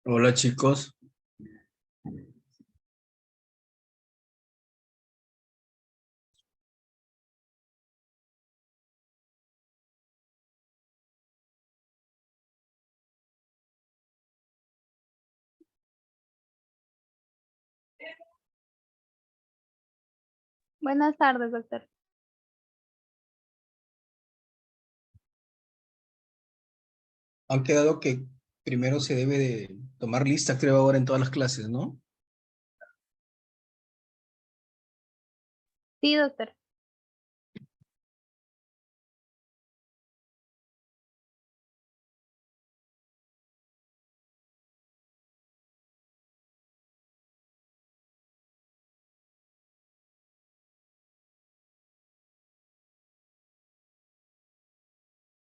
Hola chicos, Buenas tardes, doctor. han quedado que primero se debe de tomar lista, creo ahora en todas las clases, ¿no? Sí, doctor.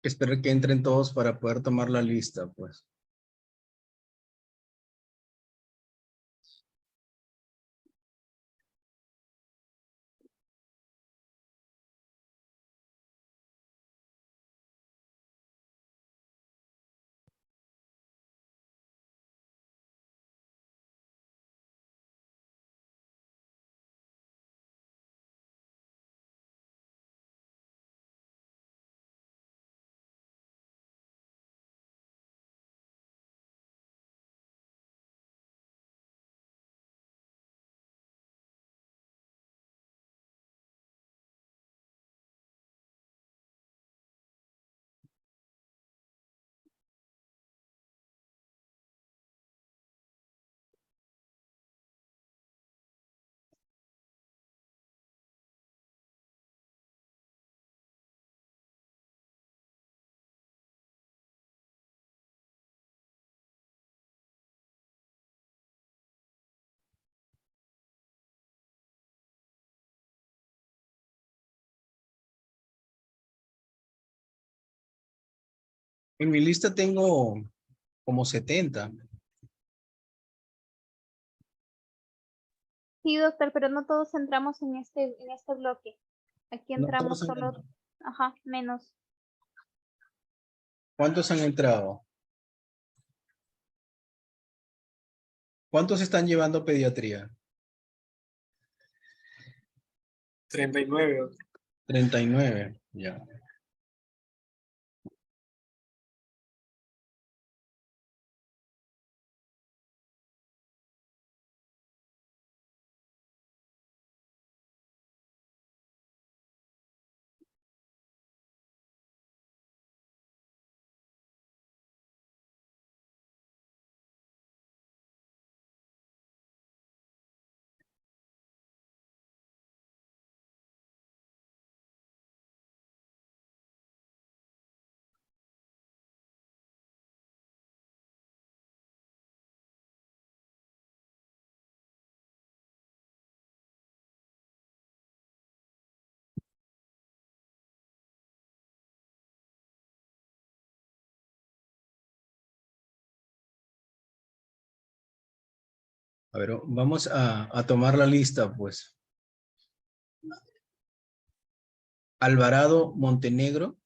Espero que entren todos para poder tomar la lista, pues. En mi lista tengo como 70. Sí, doctor, pero no todos entramos en este bloque. Aquí No entramos todos solo, ajá, menos. ¿Cuántos han entrado? ¿Cuántos están llevando pediatría? 39. 39, ya. A ver, vamos a tomar la lista, pues. Alvarado Montenegro.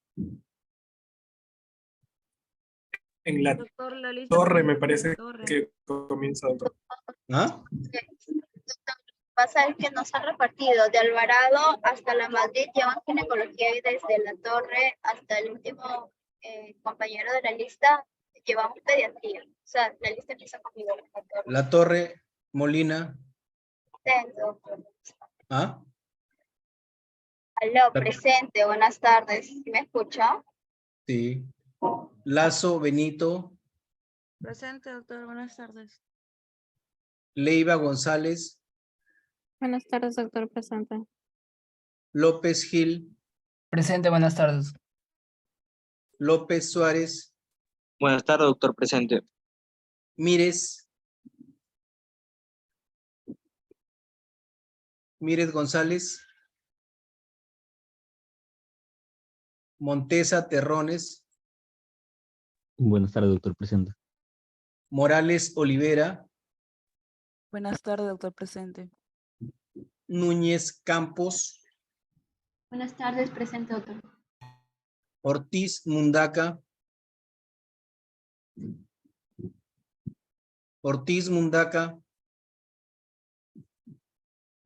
En la Doctor, la lista torre me comienza con parece torre. que comienza, doctor. ¿Ah? Pasa es que nos han repartido de Alvarado hasta la Madrid, llevan ginecología y desde la Torre hasta el último compañero de la lista llevamos pediatría. O sea, la lista empieza conmigo. La Torre Molina. Doctor. ¿Ah? Aló, presente, buenas tardes. ¿Sí me escucha? Sí. Lazo Benito. Presente, doctor. Buenas tardes. Leiva González. Buenas tardes, doctor, presente. López Gil. Presente, buenas tardes. López Suárez. Buenas tardes, doctor presente. Mírez. Mírez González. Montesa Terrones. Buenas tardes, doctor presente. Morales Olivera. Buenas tardes, doctor presente. Núñez Campos. Buenas tardes, presente, doctor. Ortiz Mundaca. Ortiz Mundaca.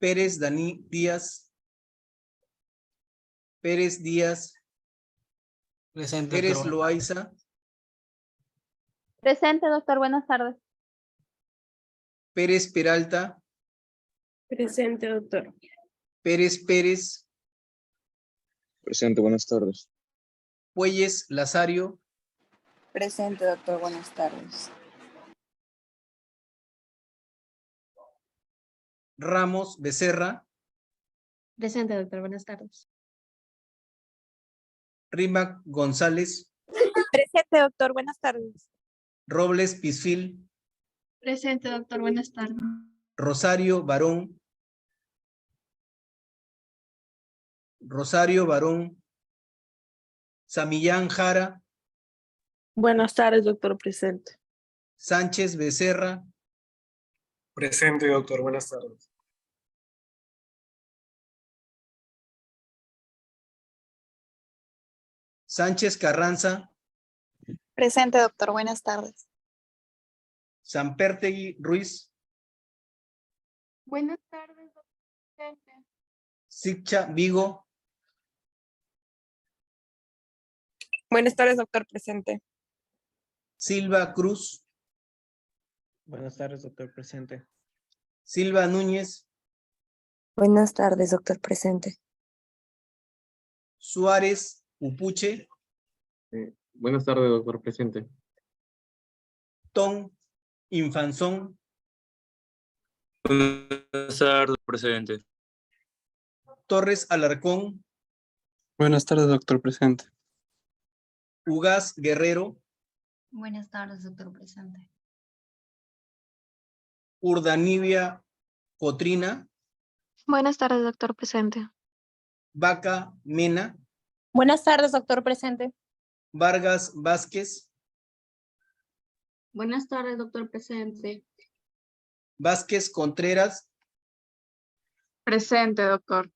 Pérez Dani Díaz. Pérez Díaz. Presente, Pérez doctor. Loaiza. Presente, doctor. Buenas tardes. Pérez Peralta. Presente, doctor. Pérez Pérez. Presente, buenas tardes. Puelles Lazario. Presente, doctor. Buenas tardes. Ramos Becerra. Presente, doctor. Buenas tardes. Rimac González. Presente, doctor. Buenas tardes. Robles Pisfil. Presente, doctor. Buenas tardes. Rosario Barón. Rosario Barón. Samillán Jara. Buenas tardes, doctor. Presente. Sánchez Becerra. Presente, doctor. Buenas tardes. Sánchez Carranza. Presente, doctor. Buenas tardes. Sanpertegui Ruiz. Buenas tardes, doctor. Siccha Vigo. Buenas tardes, doctor. Presente. Silva Cruz. Buenas tardes, doctor presente. Silva Núñez. Buenas tardes, doctor presente. Suárez Upuche. Buenas tardes, doctor presente. Tom Infanzón. Buenas tardes, presidente. Torres Alarcón. Buenas tardes, doctor presente. Ugaz Guerrero. Buenas tardes, doctor presente. Urdanibia Cotrina. Buenas tardes, doctor. Presente. Vaca Mena. Buenas tardes, doctor. Presente. Vargas Vázquez. Buenas tardes, doctor. Presente. Vázquez Contreras. Presente, doctor.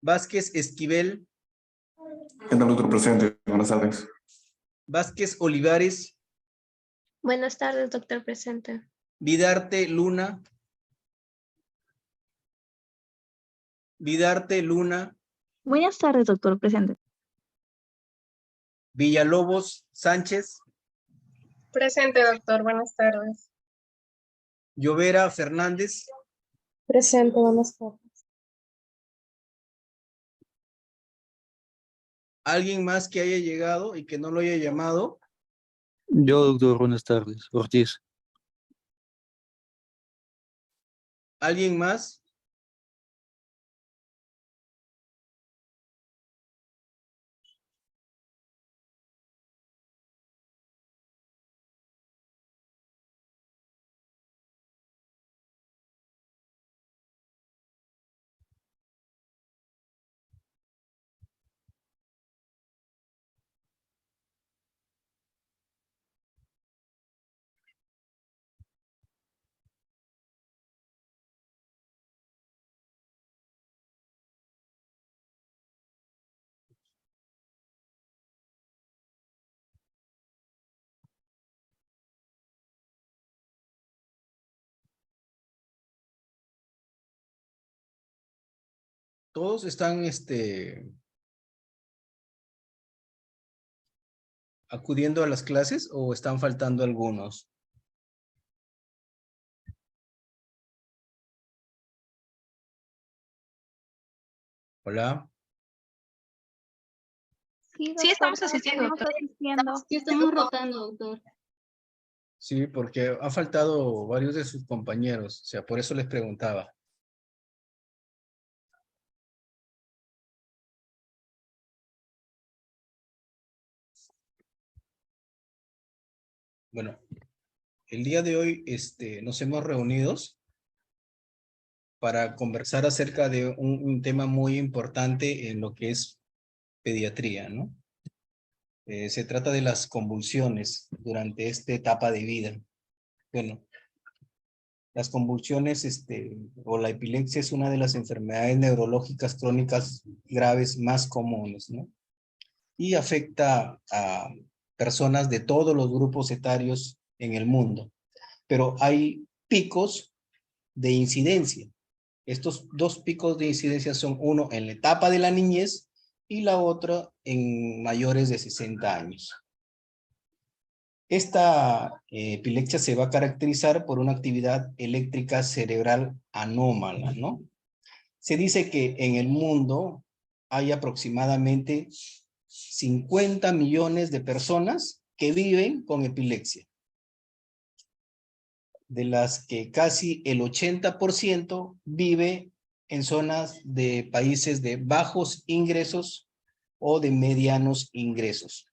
Vázquez Esquivel. ¿Qué tal, doctor presente? Buenas tardes. Vázquez Olivares. Buenas tardes, doctor. Presente. Vidarte Luna. Vidarte Luna. Buenas tardes, doctor. Presente. Villalobos Sánchez. Presente, doctor. Buenas tardes. Llovera Fernández. Presente. Buenas tardes. ¿Alguien más que haya llegado y que no lo haya llamado? Yo, doctor, buenas tardes. Ortiz. ¿Alguien más? ¿Todos están acudiendo a las clases o están faltando algunos? Hola. Sí, Sí, estamos todos asistiendo, estamos doctor. asistiendo. Sí, estamos rotando, doctor. Sí, porque han faltado varios de sus compañeros, o sea, por eso les preguntaba. Bueno, el día de hoy nos hemos reunido para conversar acerca de un tema muy importante en lo que es pediatría, ¿no? Se trata de las convulsiones durante esta etapa de vida. Bueno, las convulsiones o la epilepsia es una de las enfermedades neurológicas crónicas graves más comunes, ¿no? Y afecta a personas de todos los grupos etarios en el mundo. Pero hay picos de incidencia. Estos dos picos de incidencia son uno en la etapa de la niñez y la otra en mayores de 60 años. Esta epilepsia se va a caracterizar por una actividad eléctrica cerebral anómala, ¿no? Se dice que en el mundo hay aproximadamente 50 millones de personas que viven con epilepsia, de las que casi el 80% vive en zonas de países de bajos ingresos o de medianos ingresos.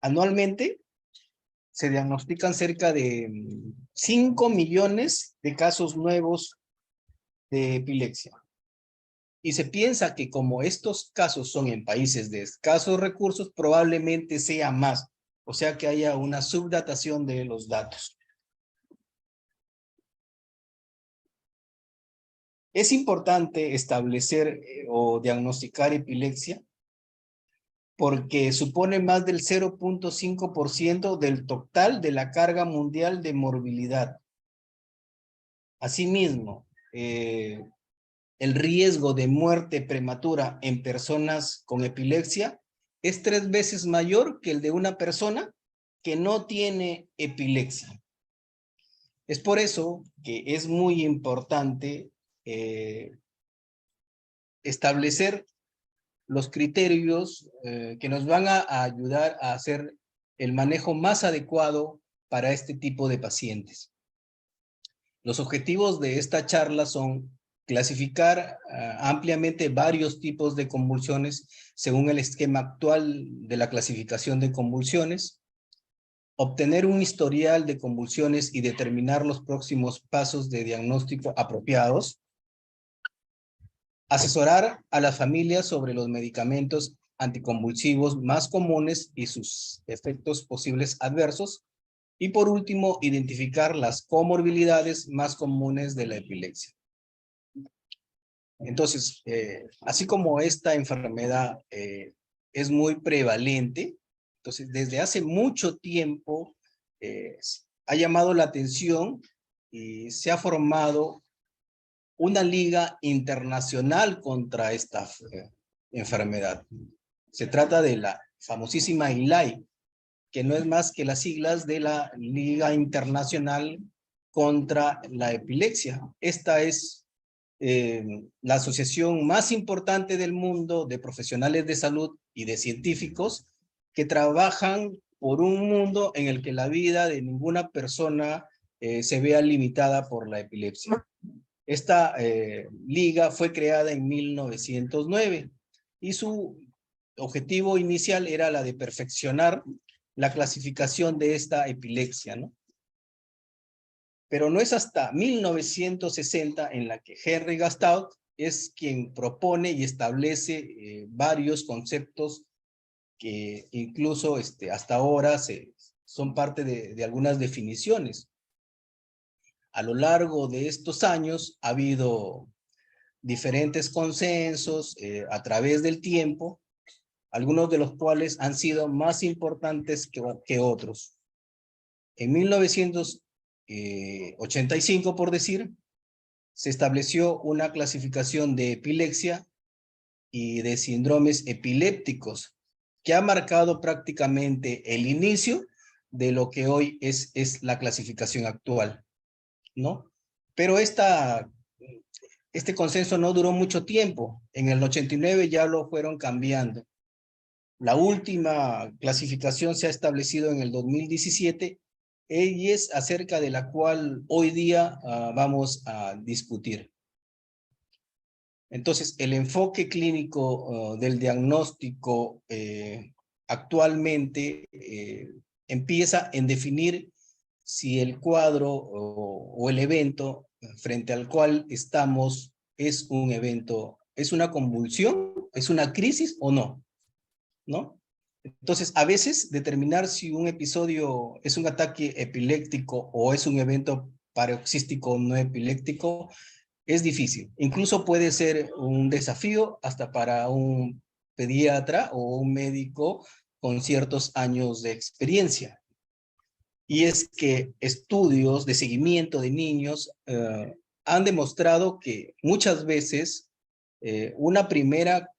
Anualmente se diagnostican cerca de 5 millones de casos nuevos de epilepsia. Y se piensa que como estos casos son en países de escasos recursos, probablemente sea más. O sea que haya una subdatación de los datos. Es importante establecer o diagnosticar epilepsia porque supone más del 0.5% del total de la carga mundial de morbilidad. Asimismo, el riesgo de muerte prematura en personas con epilepsia es 3 veces mayor que el de una persona que no tiene epilepsia. Es por eso que es muy importante establecer los criterios que nos van a ayudar a hacer el manejo más adecuado para este tipo de pacientes. Los objetivos de esta charla son clasificar ampliamente varios tipos de convulsiones según el esquema actual de la clasificación de convulsiones, obtener un historial de convulsiones y determinar los próximos pasos de diagnóstico apropiados, asesorar a las familias sobre los medicamentos anticonvulsivos más comunes y sus efectos posibles adversos, y por último, identificar las comorbilidades más comunes de la epilepsia. Entonces, así como esta enfermedad es muy prevalente, entonces desde hace mucho tiempo ha llamado la atención y se ha formado una liga internacional contra esta enfermedad. Se trata de la famosísima ILAI, que no es más que las siglas de la Liga Internacional contra la Epilepsia. Esta es la asociación más importante del mundo de profesionales de salud y de científicos que trabajan por un mundo en el que la vida de ninguna persona se vea limitada por la epilepsia. Esta liga fue creada en 1909 y su objetivo inicial era la de perfeccionar la clasificación de esta epilepsia, ¿no? Pero no es hasta 1960 en la que Henry Gastaut es quien propone y establece varios conceptos que incluso hasta ahora son parte de algunas definiciones. A lo largo de estos años ha habido diferentes consensos a través del tiempo, algunos de los cuales han sido más importantes que otros. En 1985, por decir, se estableció una clasificación de epilepsia y de síndromes epilépticos que ha marcado prácticamente el inicio de lo que hoy es la clasificación actual, ¿no? Pero este consenso no duró mucho tiempo. En el 89 ya lo fueron cambiando. La última clasificación se ha establecido en el 2017 y es acerca de la cual hoy día vamos a discutir. Entonces, el enfoque clínico del diagnóstico actualmente empieza en definir si el cuadro o el evento frente al cual estamos es un evento, es una convulsión, es una crisis o no, ¿no? Entonces, a veces determinar si un episodio es un ataque epiléptico o es un evento paroxístico no epiléptico es difícil. Incluso puede ser un desafío hasta para un pediatra o un médico con ciertos años de experiencia. Y es que estudios de seguimiento de niños han demostrado que muchas veces una primera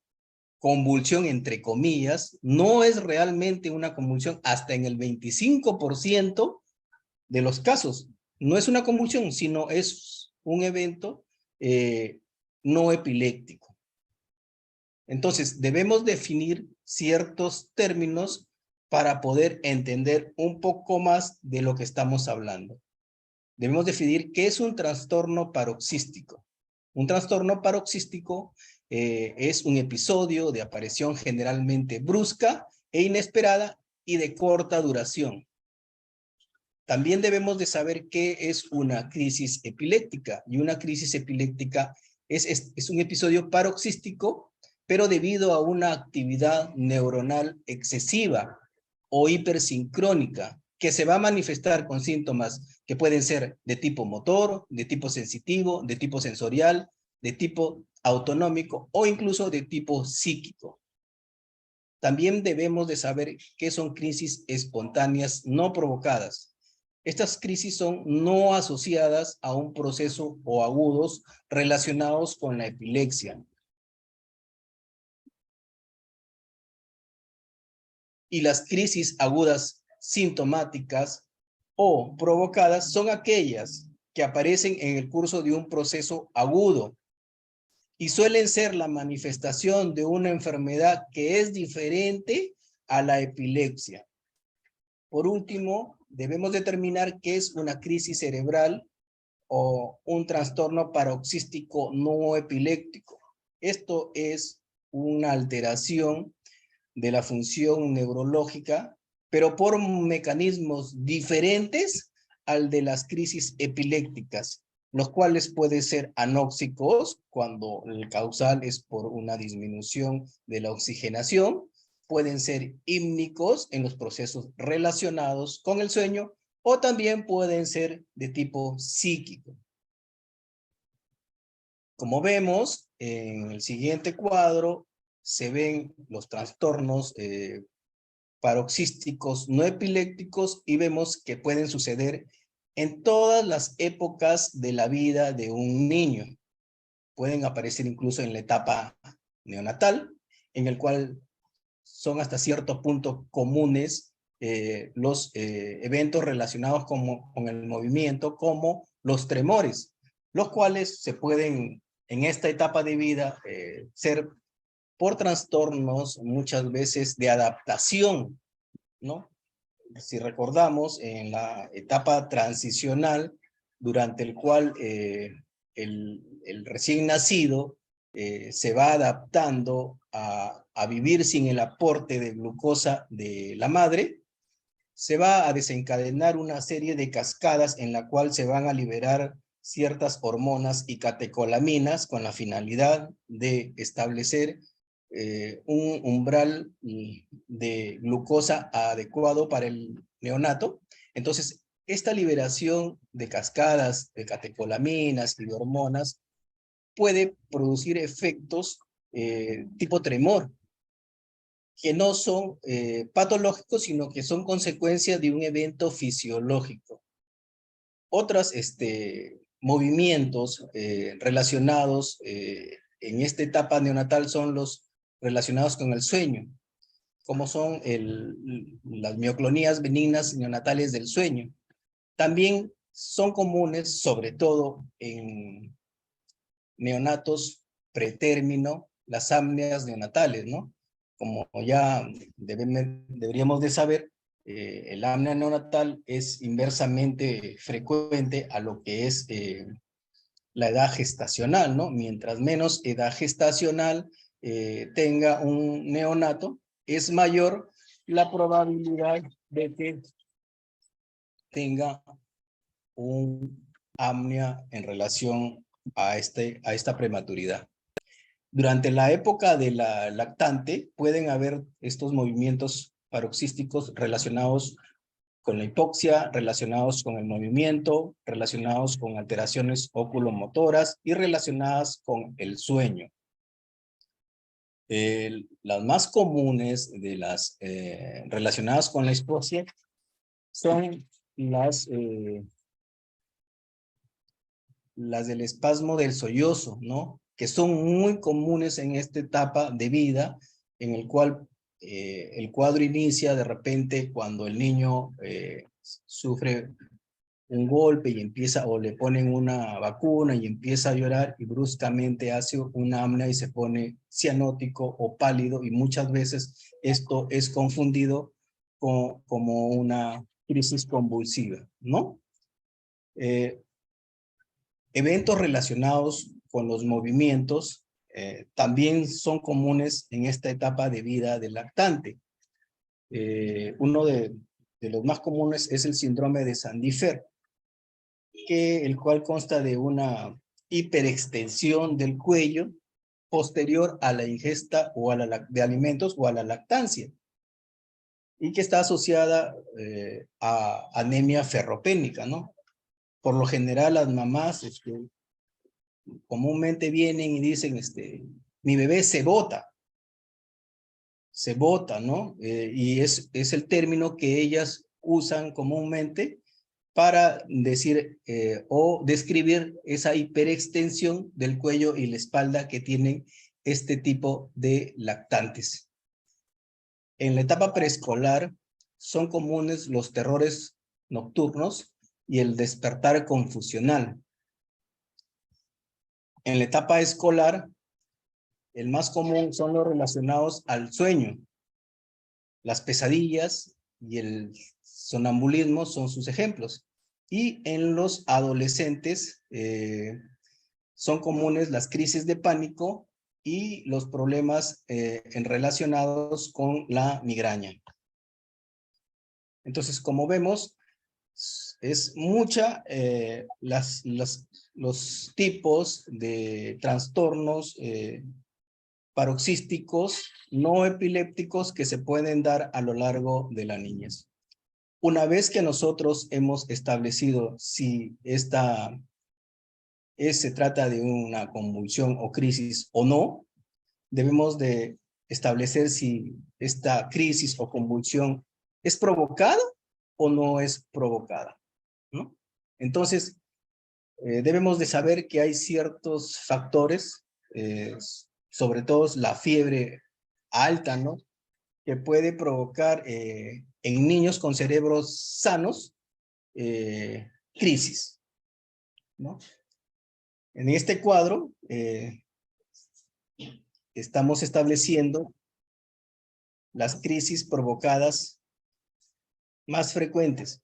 convulsión, entre comillas, no es realmente una convulsión hasta en el 25% de los casos. No es una convulsión, sino es un evento no epiléptico. Entonces, debemos definir ciertos términos para poder entender un poco más de lo que estamos hablando. Debemos definir qué es un trastorno paroxístico. Un trastorno paroxístico es un episodio de aparición generalmente brusca e inesperada y de corta duración. También debemos de saber qué es una crisis epiléptica. Y una crisis epiléptica es un episodio paroxístico, pero debido a una actividad neuronal excesiva o hipersincrónica, que se va a manifestar con síntomas que pueden ser de tipo motor, de tipo sensitivo, de tipo sensorial, de tipo autonómico o incluso de tipo psíquico. También debemos de saber qué son crisis espontáneas no provocadas. Estas crisis son no asociadas a un proceso o agudos relacionados con la epilepsia. Y las crisis agudas sintomáticas o provocadas son aquellas que aparecen en el curso de un proceso agudo y suelen ser la manifestación de una enfermedad que es diferente a la epilepsia. Por último, debemos determinar qué es una crisis cerebral o un trastorno paroxístico no epiléptico. Esto es una alteración de la función neurológica, pero por mecanismos diferentes al de las crisis epilépticas, los cuales pueden ser anóxicos cuando el causal es por una disminución de la oxigenación, pueden ser hípnicos en los procesos relacionados con el sueño, o también pueden ser de tipo psíquico. Como vemos, en el siguiente cuadro se ven los trastornos paroxísticos no epilépticos y vemos que pueden suceder en todas las épocas de la vida de un niño. Pueden aparecer incluso en la etapa neonatal, en el cual son hasta cierto punto comunes los eventos relacionados con el movimiento, como los tremores, los cuales se pueden en esta etapa de vida ser por trastornos muchas veces de adaptación, ¿no? Si recordamos, en la etapa transicional, durante el cual el recién nacido se va adaptando a vivir sin el aporte de glucosa de la madre, se va a desencadenar una serie de cascadas en la cual se van a liberar ciertas hormonas y catecolaminas con la finalidad de establecer un umbral de glucosa adecuado para el neonato. Entonces, esta liberación de cascadas, de catecolaminas y de hormonas puede producir efectos tipo tremor, que no son patológicos, sino que son consecuencia de un evento fisiológico. Otros movimientos relacionados en esta etapa neonatal son los relacionados con el sueño, como son las mioclonías benignas neonatales del sueño. También son comunes, sobre todo en neonatos pretérmino, las apneas neonatales, ¿no? Como ya deberíamos de saber, el apnea neonatal es inversamente frecuente a lo que es la edad gestacional, ¿no? Mientras menos edad gestacional tenga un neonato, es mayor la probabilidad de que tenga un apnea en relación a esta prematuridad. Durante la época de la lactante pueden haber estos movimientos paroxísticos relacionados con la hipoxia, relacionados con el movimiento, relacionados con alteraciones oculomotoras y relacionadas con el sueño. Las más comunes de las relacionadas con la hispoxia son las del espasmo del sollozo, ¿no? Que son muy comunes en esta etapa de vida, en el cual el cuadro inicia de repente cuando el niño sufre un golpe y empieza, o le ponen una vacuna y empieza a llorar y bruscamente hace una apnea y se pone cianótico o pálido, y muchas veces esto es confundido como una crisis convulsiva, ¿no? Eventos relacionados con los movimientos también son comunes en esta etapa de vida del lactante. Uno de los más comunes es el síndrome de Sandifer, el cual consta de una hiperextensión del cuello posterior a la ingesta o de alimentos o a la lactancia, y que está asociada a anemia ferropénica, ¿no? Por lo general las mamás comúnmente vienen y dicen, mi bebé se bota, ¿no? Y es el término que ellas usan comúnmente para decir o describir esa hiperextensión del cuello y la espalda que tienen este tipo de lactantes. En la etapa preescolar son comunes los terrores nocturnos y el despertar confusional. En la etapa escolar, el más común son los relacionados al sueño. Las pesadillas y el sonambulismo son sus ejemplos. Y en los adolescentes son comunes las crisis de pánico y los problemas relacionados con la migraña. Entonces, como vemos, es mucha los tipos de trastornos paroxísticos no epilépticos que se pueden dar a lo largo de la niñez. Una vez que nosotros hemos establecido si se trata de una convulsión o crisis o no, debemos de establecer si esta crisis o convulsión es provocada o no es provocada, ¿no? Entonces, debemos de saber que hay ciertos factores, sobre todo la fiebre alta, ¿no? Que puede provocar en niños con cerebros sanos crisis, ¿no? En este cuadro estamos estableciendo las crisis provocadas más frecuentes.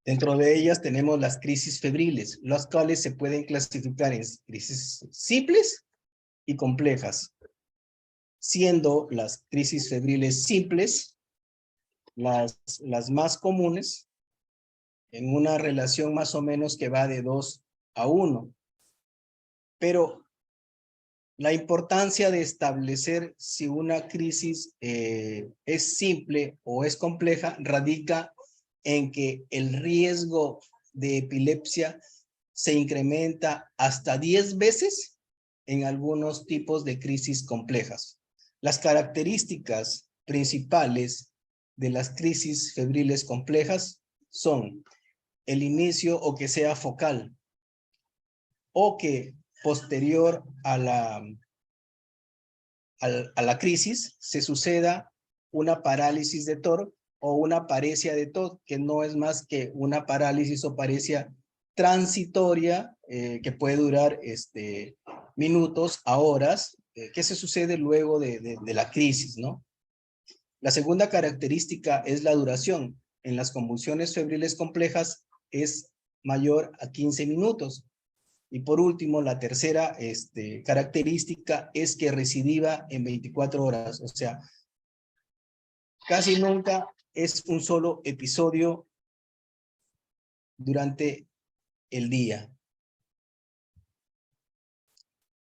Dentro de ellas tenemos las crisis febriles, las cuales se pueden clasificar en crisis simples y complejas, siendo las crisis febriles simples las más comunes, en una relación más o menos que va de 2 a 1. Pero la importancia de establecer si una crisis es simple o es compleja radica en que el riesgo de epilepsia se incrementa hasta 10 veces en algunos tipos de crisis complejas. Las características principales de las crisis febriles complejas son el inicio o que sea focal, o que posterior a la crisis se suceda una parálisis de TOR o una paresia de TOR, que no es más que una parálisis o paresia transitoria que puede durar minutos a horas, que se sucede luego de la crisis, ¿no? La segunda característica es la duración. En las convulsiones febriles complejas es mayor a 15 minutos. Y por último, la tercera característica es que recidiva en 24 horas. O sea, casi nunca es un solo episodio durante el día.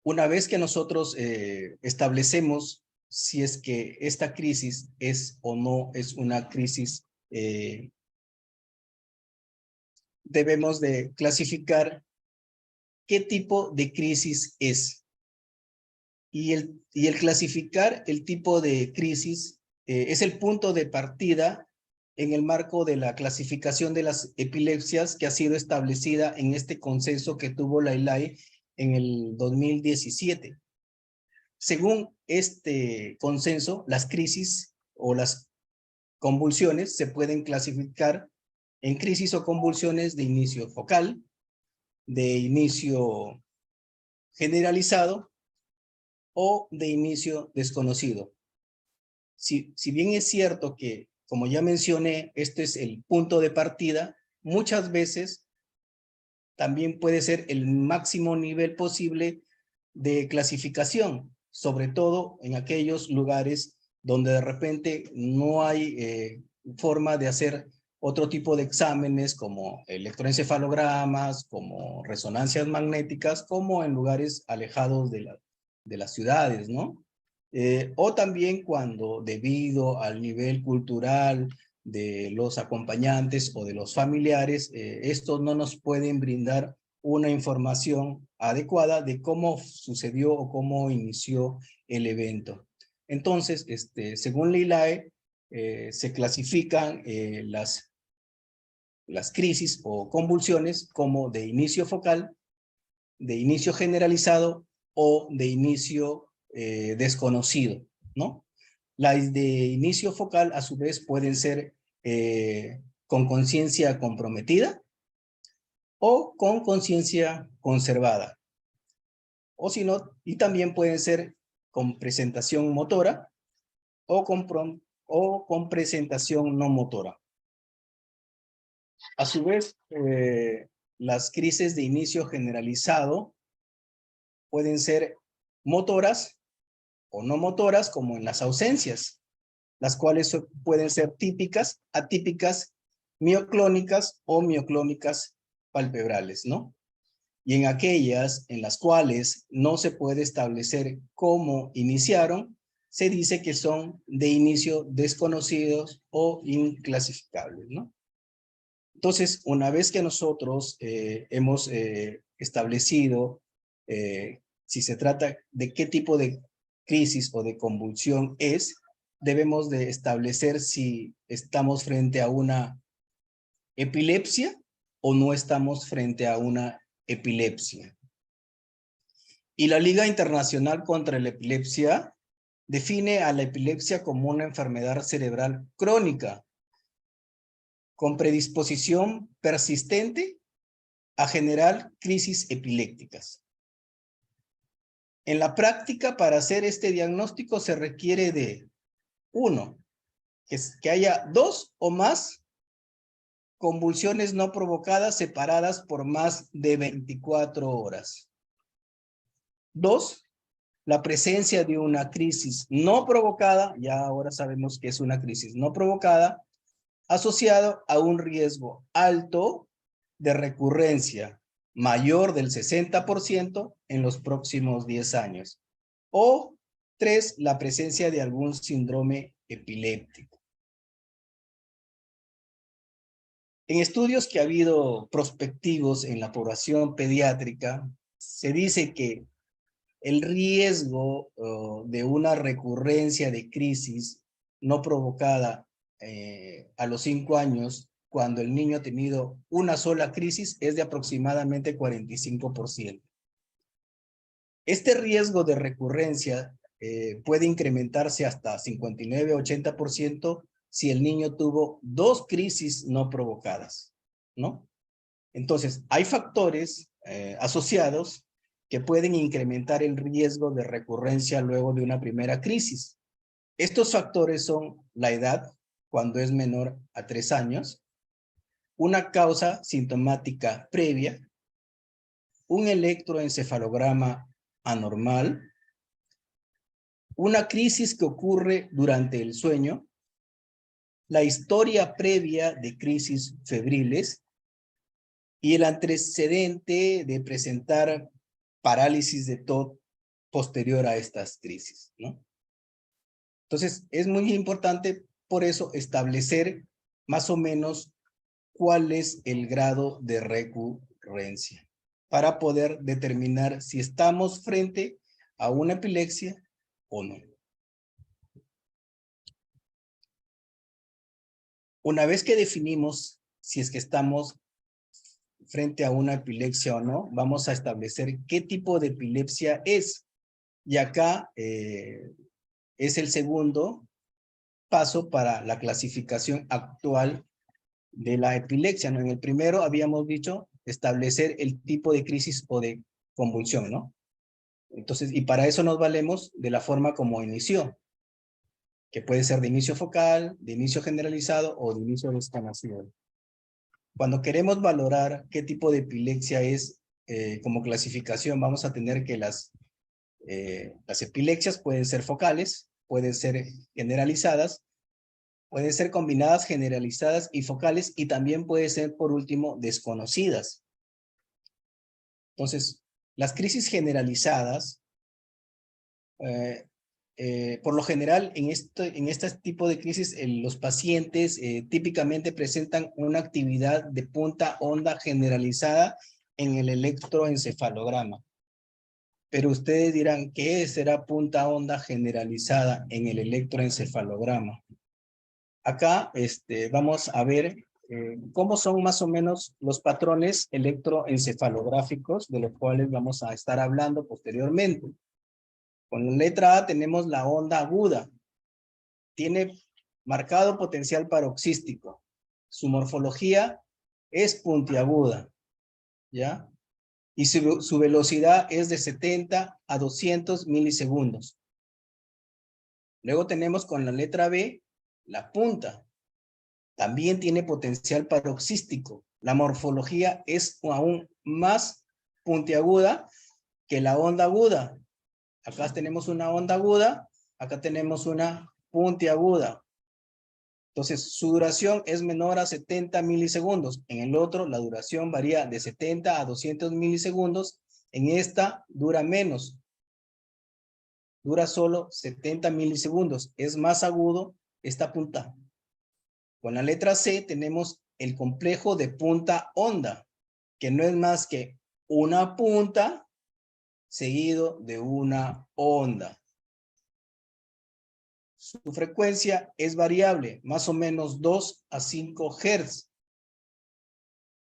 Una vez que nosotros establecemos si es que esta crisis es o no es una crisis, debemos de clasificar qué tipo de crisis es. Y el clasificar el tipo de crisis es el punto de partida en el marco de la clasificación de las epilepsias que ha sido establecida en este consenso que tuvo la ILAE en el 2017. Según este consenso, las crisis o las convulsiones se pueden clasificar en crisis o convulsiones de inicio focal, de inicio generalizado o de inicio desconocido. Si bien es cierto que, como ya mencioné, este es el punto de partida, muchas veces también puede ser el máximo nivel posible de clasificación, sobre todo en aquellos lugares donde de repente no hay forma de hacer otro tipo de exámenes como electroencefalogramas, como resonancias magnéticas, como en lugares alejados de las ciudades, ¿no? O también cuando debido al nivel cultural de los acompañantes o de los familiares, estos no nos pueden brindar una información adecuada de cómo sucedió o cómo inició el evento. Entonces, según la ILAE, se clasifican las crisis o convulsiones como de inicio focal, de inicio generalizado o de inicio desconocido, ¿no? Las de inicio focal a su vez pueden ser con conciencia comprometida o con conciencia conservada. O si no, y también pueden ser con presentación motora o con presentación no motora. A su vez, las crisis de inicio generalizado pueden ser motoras o no motoras, como en las ausencias, las cuales pueden ser típicas, atípicas, mioclónicas o mioclónicas palpebrales, ¿no? Y en aquellas en las cuales no se puede establecer cómo iniciaron, se dice que son de inicio desconocidos o inclasificables, ¿no? Entonces, una vez que nosotros hemos establecido si se trata de qué tipo de crisis o de convulsión es, debemos de establecer si estamos frente a una epilepsia o no estamos frente a una epilepsia. Y la Liga Internacional contra la Epilepsia define a la epilepsia como una enfermedad cerebral crónica con predisposición persistente a generar crisis epilépticas. En la práctica, para hacer este diagnóstico se requiere de, uno, que haya 2 o más convulsiones no provocadas separadas por más de 24 horas. 2, la presencia de una crisis no provocada, ya ahora sabemos que es una crisis no provocada, asociado a un riesgo alto de recurrencia mayor del 60% en los próximos 10 años. O 3, la presencia de algún síndrome epiléptico. En estudios que ha habido prospectivos en la población pediátrica, se dice que el riesgo de una recurrencia de crisis no provocada a los 5 años, cuando el niño ha tenido una sola crisis, es de aproximadamente 45%. Este riesgo de recurrencia puede incrementarse hasta 59-80% si el niño tuvo 2 crisis no provocadas, ¿no? Entonces, hay factores asociados que pueden incrementar el riesgo de recurrencia luego de una primera crisis. Estos factores son la edad, cuando es menor a 3 años, una causa sintomática previa, un electroencefalograma anormal, una crisis que ocurre durante el sueño, la historia previa de crisis febriles y el antecedente de presentar parálisis de TOD posterior a estas crisis, ¿no? Entonces, es muy importante por eso establecer más o menos cuál es el grado de recurrencia. para poder determinar si estamos frente a una epilepsia o no. Una vez que definimos si es que estamos frente a una epilepsia o no, vamos a establecer qué tipo de epilepsia es. Y acá es el segundo paso para la clasificación actual de la epilepsia, ¿no? En el primero habíamos dicho establecer el tipo de crisis o de convulsión, ¿no? Entonces, y para eso nos valemos de la forma como inició, que puede ser de inicio focal, de inicio generalizado o de inicio desconocido. Cuando queremos valorar qué tipo de epilepsia es como clasificación, vamos a tener que las epilepsias pueden ser focales, pueden ser generalizadas, pueden ser combinadas generalizadas y focales, y también puede ser, por último, desconocidas. Entonces, las crisis generalizadas, por lo general, en este tipo de crisis, los pacientes típicamente presentan una actividad de punta onda generalizada en el electroencefalograma. Pero ustedes dirán, ¿qué será punta onda generalizada en el electroencefalograma? Acá vamos a ver cómo son más o menos los patrones electroencefalográficos de los cuales vamos a estar hablando posteriormente. Con la letra A tenemos la onda aguda. Tiene marcado potencial paroxístico. Su morfología es puntiaguda, ¿ya? Y su velocidad es de 70 a 200 milisegundos. Luego tenemos con la letra B la punta. También tiene potencial paroxístico. La morfología es aún más puntiaguda que la onda aguda. Acá tenemos una onda aguda, acá tenemos una puntiaguda. Entonces, su duración es menor a 70 milisegundos. En el otro, la duración varía de 70 a 200 milisegundos. En esta, dura menos. Dura solo 70 milisegundos. Es más agudo esta punta. Con la letra C tenemos el complejo de punta onda, que no es más que una punta seguido de una onda. Su frecuencia es variable, más o menos 2 a 5 Hz.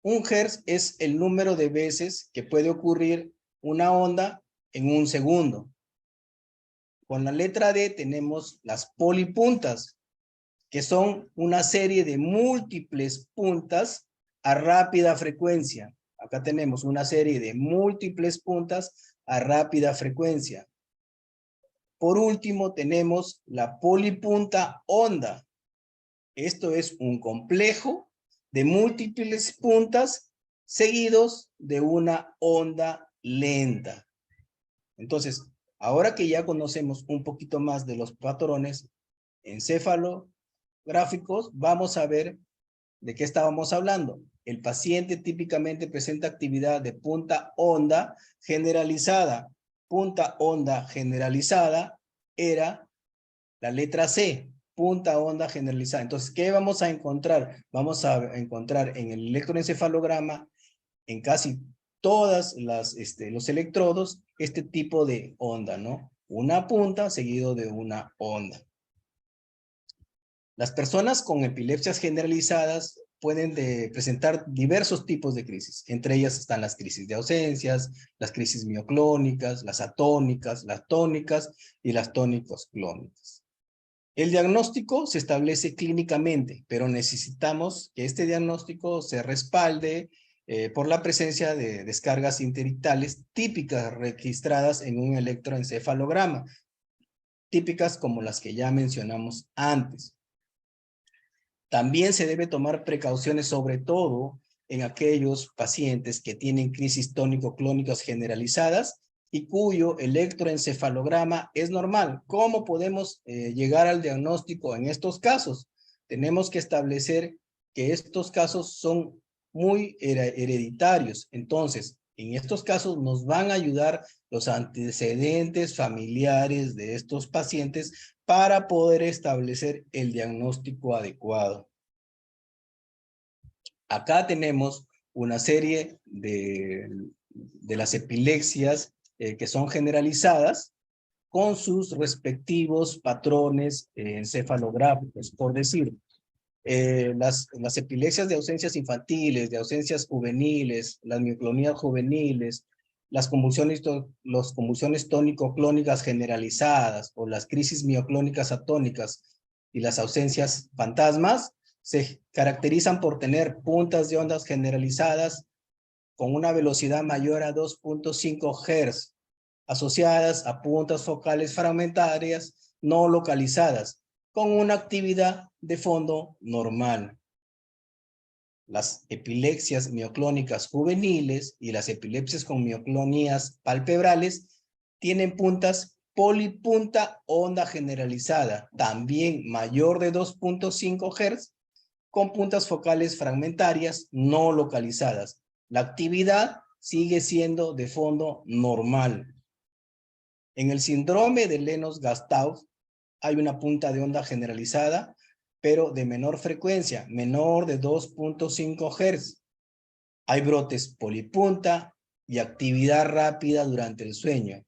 Un Hz es el número de veces que puede ocurrir una onda en un segundo. Con la letra D tenemos las polipuntas, que son una serie de múltiples puntas a rápida frecuencia. Acá tenemos una serie de múltiples puntas a rápida frecuencia. Por último, tenemos la polipunta onda. Esto es un complejo de múltiples puntas seguidos de una onda lenta. Entonces, ahora que ya conocemos un poquito más de los patrones encefalográficos, vamos a ver de qué estábamos hablando. El paciente típicamente presenta actividad de punta onda generalizada. Punta onda generalizada era la letra C, punta onda generalizada. Entonces, ¿qué vamos a encontrar? Vamos a encontrar en el electroencefalograma, en casi todas los electrodos, este tipo de onda, ¿no? Una punta seguido de una onda. Las personas con epilepsias generalizadas pueden presentar diversos tipos de crisis. Entre ellas están las crisis de ausencias, las crisis mioclónicas, las atónicas, las tónicas y las tónicos-clónicas. El diagnóstico se establece clínicamente, pero necesitamos que este diagnóstico se respalde por la presencia de descargas interictales típicas registradas en un electroencefalograma, típicas como las que ya mencionamos antes. También se debe tomar precauciones, sobre todo en aquellos pacientes que tienen crisis tónico-clónicas generalizadas y cuyo electroencefalograma es normal. ¿Cómo podemos llegar al diagnóstico en estos casos? Tenemos que establecer que estos casos son muy hereditarios. Entonces, en estos casos nos van a ayudar los antecedentes familiares de estos pacientes para poder establecer el diagnóstico adecuado. Acá tenemos una serie de de las epilepsias que son generalizadas con sus respectivos patrones encefalográficos. Por decir, las epilepsias de ausencias infantiles, de ausencias juveniles, las mioclonías juveniles, las convulsiones tónico-clónicas generalizadas o las crisis mioclónicas atónicas y las ausencias fantasmas se caracterizan por tener puntas de ondas generalizadas con una velocidad mayor a 2.5 Hz, asociadas a puntas focales fragmentarias no localizadas, con una actividad de fondo normal. Las epilepsias mioclónicas juveniles y las epilepsias con mioclonías palpebrales tienen puntas polipunta onda generalizada, también mayor de 2.5 Hz, con puntas focales fragmentarias no localizadas. La actividad sigue siendo de fondo normal. En el síndrome de Lennox-Gastaut hay una punta de onda generalizada, pero de menor frecuencia, menor de 2.5 Hz. Hay brotes polipunta y actividad rápida durante el sueño.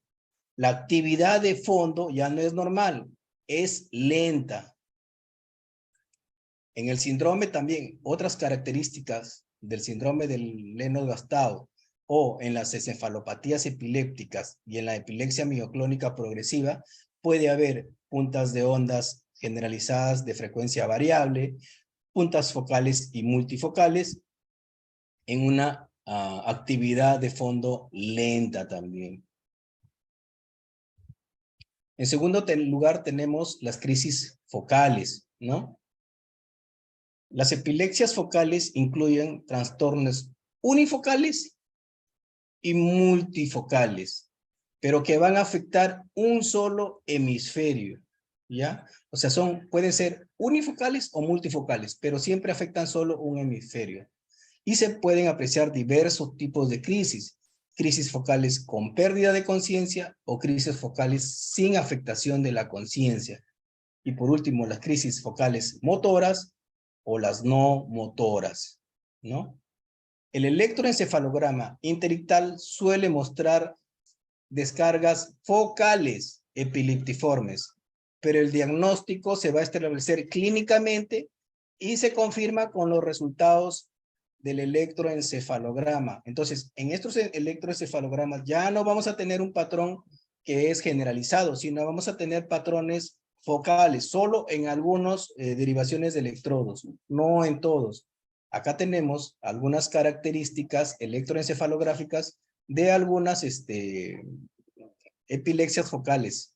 La actividad de fondo ya no es normal, es lenta. En el síndrome también, otras características del síndrome del Lennox-Gastaut o en las encefalopatías epilépticas y en la epilepsia mioclónica progresiva, puede haber puntas de ondas generalizadas de frecuencia variable, puntas focales y multifocales en una actividad de fondo lenta también. En segundo lugar tenemos las crisis focales, ¿no? Las epilepsias focales incluyen trastornos unifocales y multifocales, pero que van a afectar un solo hemisferio, ¿ya? O sea, pueden ser unifocales o multifocales, pero siempre afectan solo un hemisferio. Y se pueden apreciar diversos tipos de crisis focales con pérdida de conciencia o crisis focales sin afectación de la conciencia. Y por último, las crisis focales motoras o las no motoras, ¿no? El electroencefalograma interictal suele mostrar descargas focales epileptiformes, pero el diagnóstico se va a establecer clínicamente y se confirma con los resultados del electroencefalograma. Entonces, en estos electroencefalogramas ya no vamos a tener un patrón que es generalizado, sino vamos a tener patrones focales, solo en algunas derivaciones de electrodos, no en todos. Acá tenemos algunas características electroencefalográficas de algunas epilepsias focales.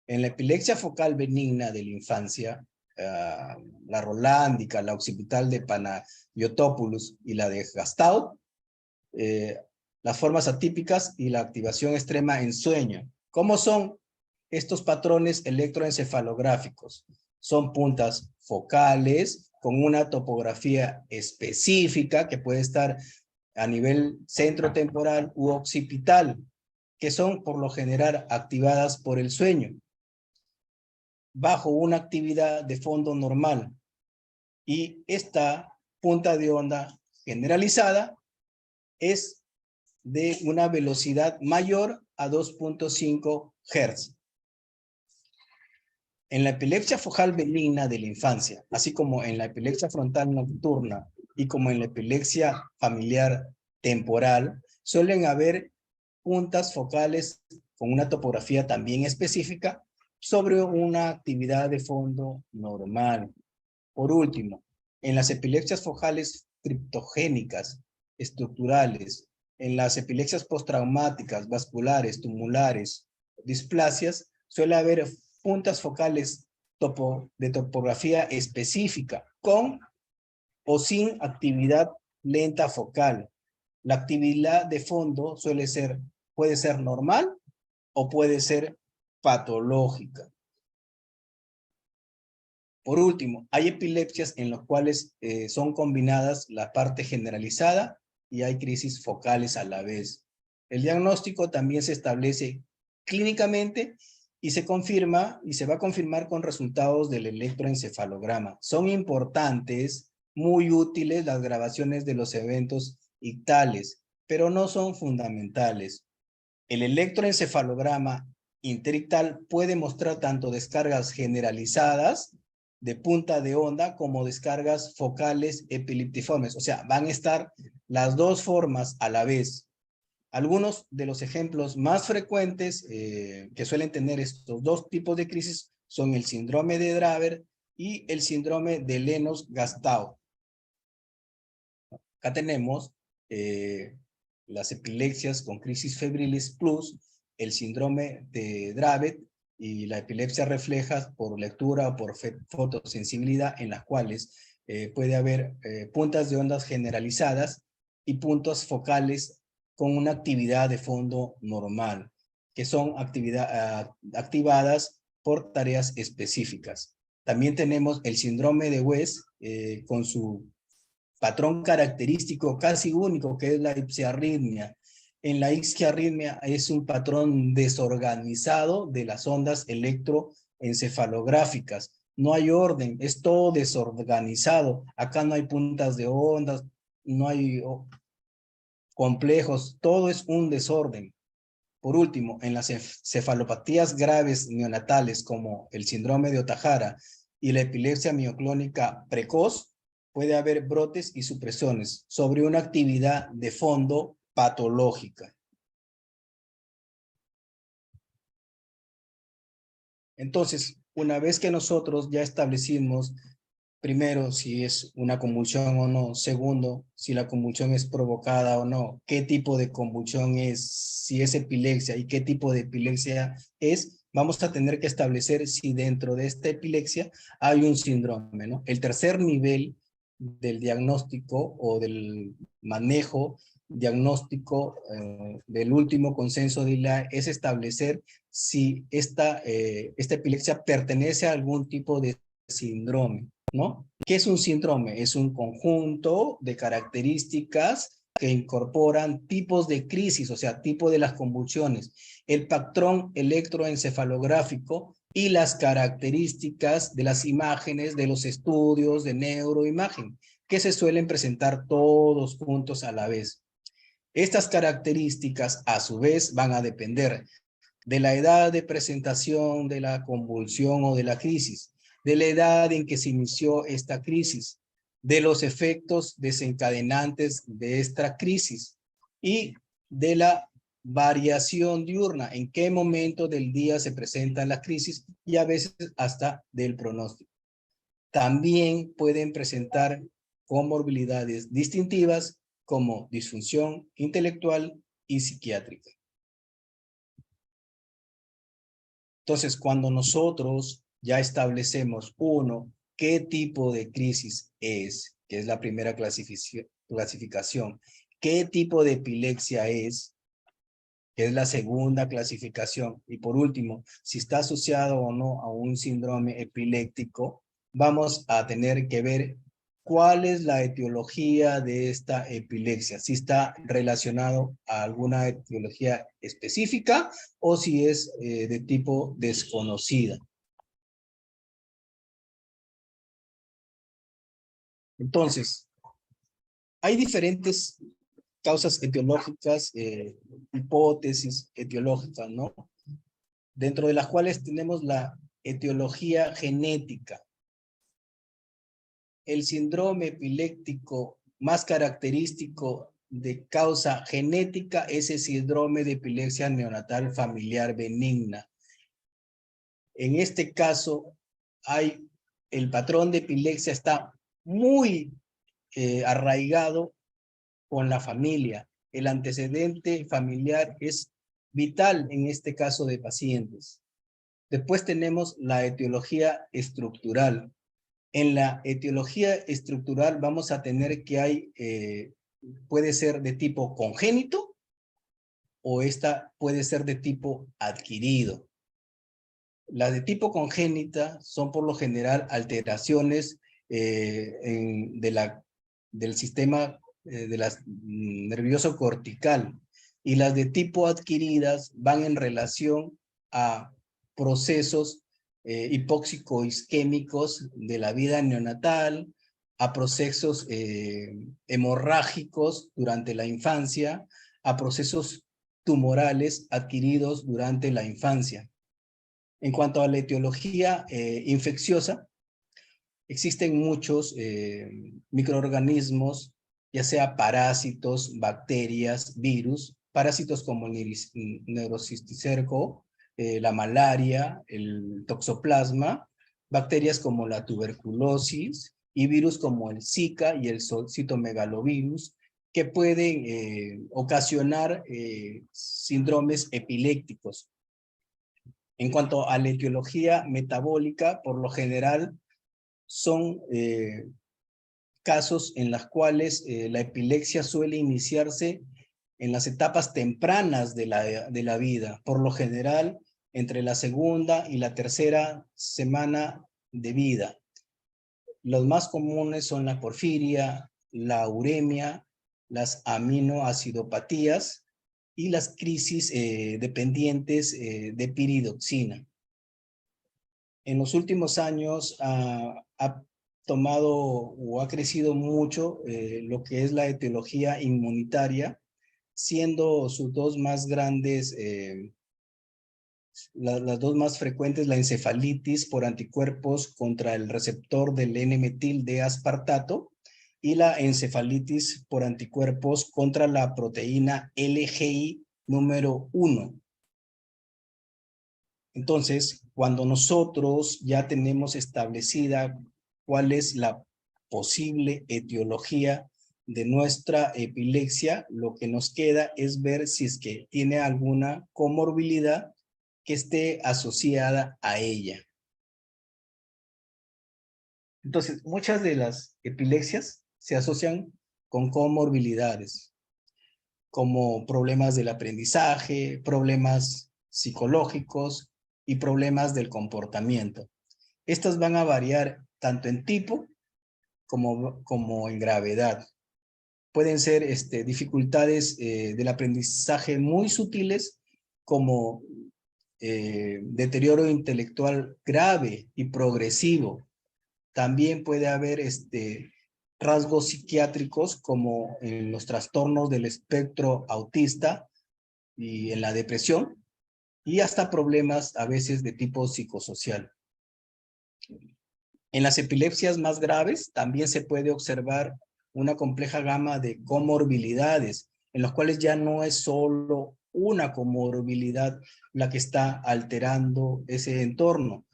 En la epilepsia focal benigna de la infancia, la rolándica, la occipital de Panayotopoulos y la de Gastaut, las formas atípicas y la activación extrema en sueño. ¿Cómo son estos patrones electroencefalográficos? Son puntas focales con una topografía específica que puede estar a nivel centrotemporal u occipital, que son por lo general activadas por el sueño, bajo una actividad de fondo normal. Y esta punta de onda generalizada es de una velocidad mayor a 2.5 Hz. En la epilepsia focal benigna de la infancia, así como en la epilepsia frontal nocturna y como en la epilepsia familiar temporal, suelen haber puntas focales con una topografía también específica sobre una actividad de fondo normal. Por último, en las epilepsias focales criptogénicas, estructurales, en las epilepsias postraumáticas, vasculares, tumulares, displasias, suele haber puntas focales de topografía específica, con o sin actividad lenta focal. La actividad de fondo puede ser normal o puede ser patológica. Por último, hay epilepsias en las cuales son combinadas la parte generalizada y hay crisis focales a la vez. El diagnóstico también se establece clínicamente y se confirma y se va a confirmar con resultados del electroencefalograma. Son importantes, muy útiles las grabaciones de los eventos ictales, pero no son fundamentales. El electroencefalograma interictal puede mostrar tanto descargas generalizadas de punta de onda como descargas focales epiliptiformes. O sea, van a estar las dos formas a la vez. Algunos de los ejemplos más frecuentes que suelen tener estos dos tipos de crisis son el síndrome de Dravet y el síndrome de Lennox-Gastaut. Acá tenemos las epilepsias con crisis febrilis plus el síndrome de Dravet y la epilepsia refleja por lectura o por fotosensibilidad, en las cuales puede haber puntas de ondas generalizadas y puntos focales con una actividad de fondo normal, que son activadas por tareas específicas. También tenemos el síndrome de West con su patrón característico casi único, que es la ipsiarritmia. En la ipsiarritmia es un patrón desorganizado de las ondas electroencefalográficas. No hay orden, es todo desorganizado. Acá no hay puntas de ondas, no hay complejos, todo es un desorden. Por último, en las cefalopatías graves neonatales como el síndrome de Ohtahara y la epilepsia mioclónica precoz, puede haber brotes y supresiones sobre una actividad de fondo patológica. Entonces, una vez que nosotros ya establecimos, primero, si es una convulsión o no, segundo, si la convulsión es provocada o no, qué tipo de convulsión es, si es epilepsia y qué tipo de epilepsia es, vamos a tener que establecer si dentro de esta epilepsia hay un síndrome, ¿no? El tercer nivel del diagnóstico o del manejo diagnóstico del último consenso de ILA es establecer si esta epilepsia pertenece a algún tipo de síndrome, ¿no? ¿Qué es un síndrome? Es un conjunto de características que incorporan tipos de crisis, o sea, tipo de las convulsiones, el patrón electroencefalográfico y las características de las imágenes de los estudios de neuroimagen, que se suelen presentar todos juntos a la vez. Estas características, a su vez, van a depender de la edad de presentación de la convulsión o de la crisis, de la edad en que se inició esta crisis, de los efectos desencadenantes de esta crisis y de la variación diurna, en qué momento del día se presenta la crisis y a veces hasta del pronóstico. También pueden presentar comorbilidades distintivas como disfunción intelectual y psiquiátrica. Entonces, cuando nosotros ya establecemos, uno, qué tipo de crisis es, que es la primera clasificación, qué tipo de epilepsia es, que es la segunda clasificación, y por último, si está asociado o no a un síndrome epiléptico, vamos a tener que ver cuál es la etiología de esta epilepsia, si está relacionado a alguna etiología específica o si es de tipo desconocida. Entonces, hay diferentes causas etiológicas, hipótesis etiológicas, ¿no? Dentro de las cuales tenemos la etiología genética. El síndrome epiléptico más característico de causa genética es el síndrome de epilepsia neonatal familiar benigna. En este caso, el patrón de epilepsia está muy arraigado con la familia. El antecedente familiar es vital en este caso de pacientes. Después tenemos la etiología estructural. En la etiología estructural vamos a tener que puede ser de tipo congénito o esta puede ser de tipo adquirido. Las de tipo congénita son por lo general alteraciones del sistema nervioso cortical, y las de tipo adquiridas van en relación a procesos hipóxico-isquémicos de la vida neonatal a procesos hemorrágicos durante la infancia, a procesos tumorales adquiridos durante la infancia. En cuanto a la etiología infecciosa, existen muchos microorganismos, ya sea parásitos, bacterias, virus, parásitos como el neurocisticerco, la malaria, el toxoplasma, bacterias como la tuberculosis y virus como el Zika y el citomegalovirus, que pueden ocasionar síndromes epilépticos. En cuanto a la etiología metabólica, por lo general son casos en los cuales la epilepsia suele iniciarse en las etapas tempranas de la vida, por lo general entre la segunda y la tercera semana de vida. Los más comunes son la porfiria, la uremia, las aminoacidopatías y las crisis dependientes de piridoxina. En los últimos años ha tomado o ha crecido mucho lo que es la etiología inmunitaria, siendo sus dos más grandes, las dos más frecuentes, la encefalitis por anticuerpos contra el receptor del N-metil de aspartato y la encefalitis por anticuerpos contra la proteína LGI número 1. Entonces, cuando nosotros ya tenemos establecida cuál es la posible etiología de nuestra epilepsia, lo que nos queda es ver si es que tiene alguna comorbilidad que esté asociada a ella. Entonces, muchas de las epilepsias se asocian con comorbilidades, como problemas del aprendizaje, problemas psicológicos y problemas del comportamiento. Estas van a variar tanto en tipo como en gravedad. Pueden ser dificultades del aprendizaje muy sutiles, como deterioro intelectual grave y progresivo. También puede haber rasgos psiquiátricos como en los trastornos del espectro autista y en la depresión, y hasta problemas a veces de tipo psicosocial. En las epilepsias más graves también se puede observar una compleja gama de comorbilidades, en las cuales ya no es solo una comorbilidad la que está alterando ese entorno.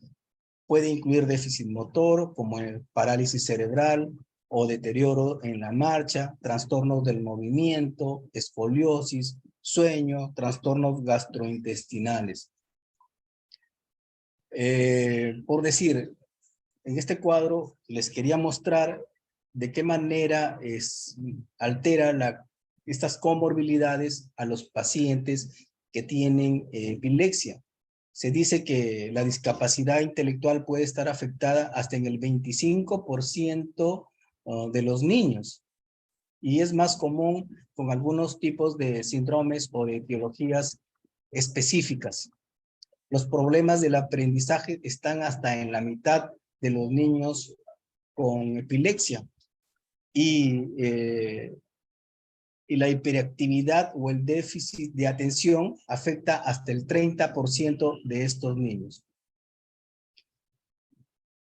Puede incluir déficit motor, como el parálisis cerebral, o deterioro en la marcha, trastornos del movimiento, escoliosis, sueño, trastornos gastrointestinales. Por decir, en este cuadro les quería mostrar de qué manera altera estas comorbilidades a los pacientes que tienen epilepsia. Se dice que la discapacidad intelectual puede estar afectada hasta en el 25% de los niños, y es más común con algunos tipos de síndromes o de etiologías específicas. Los problemas del aprendizaje están hasta en la mitad de los niños con epilepsia, y la hiperactividad o el déficit de atención afecta hasta el 30% de estos niños.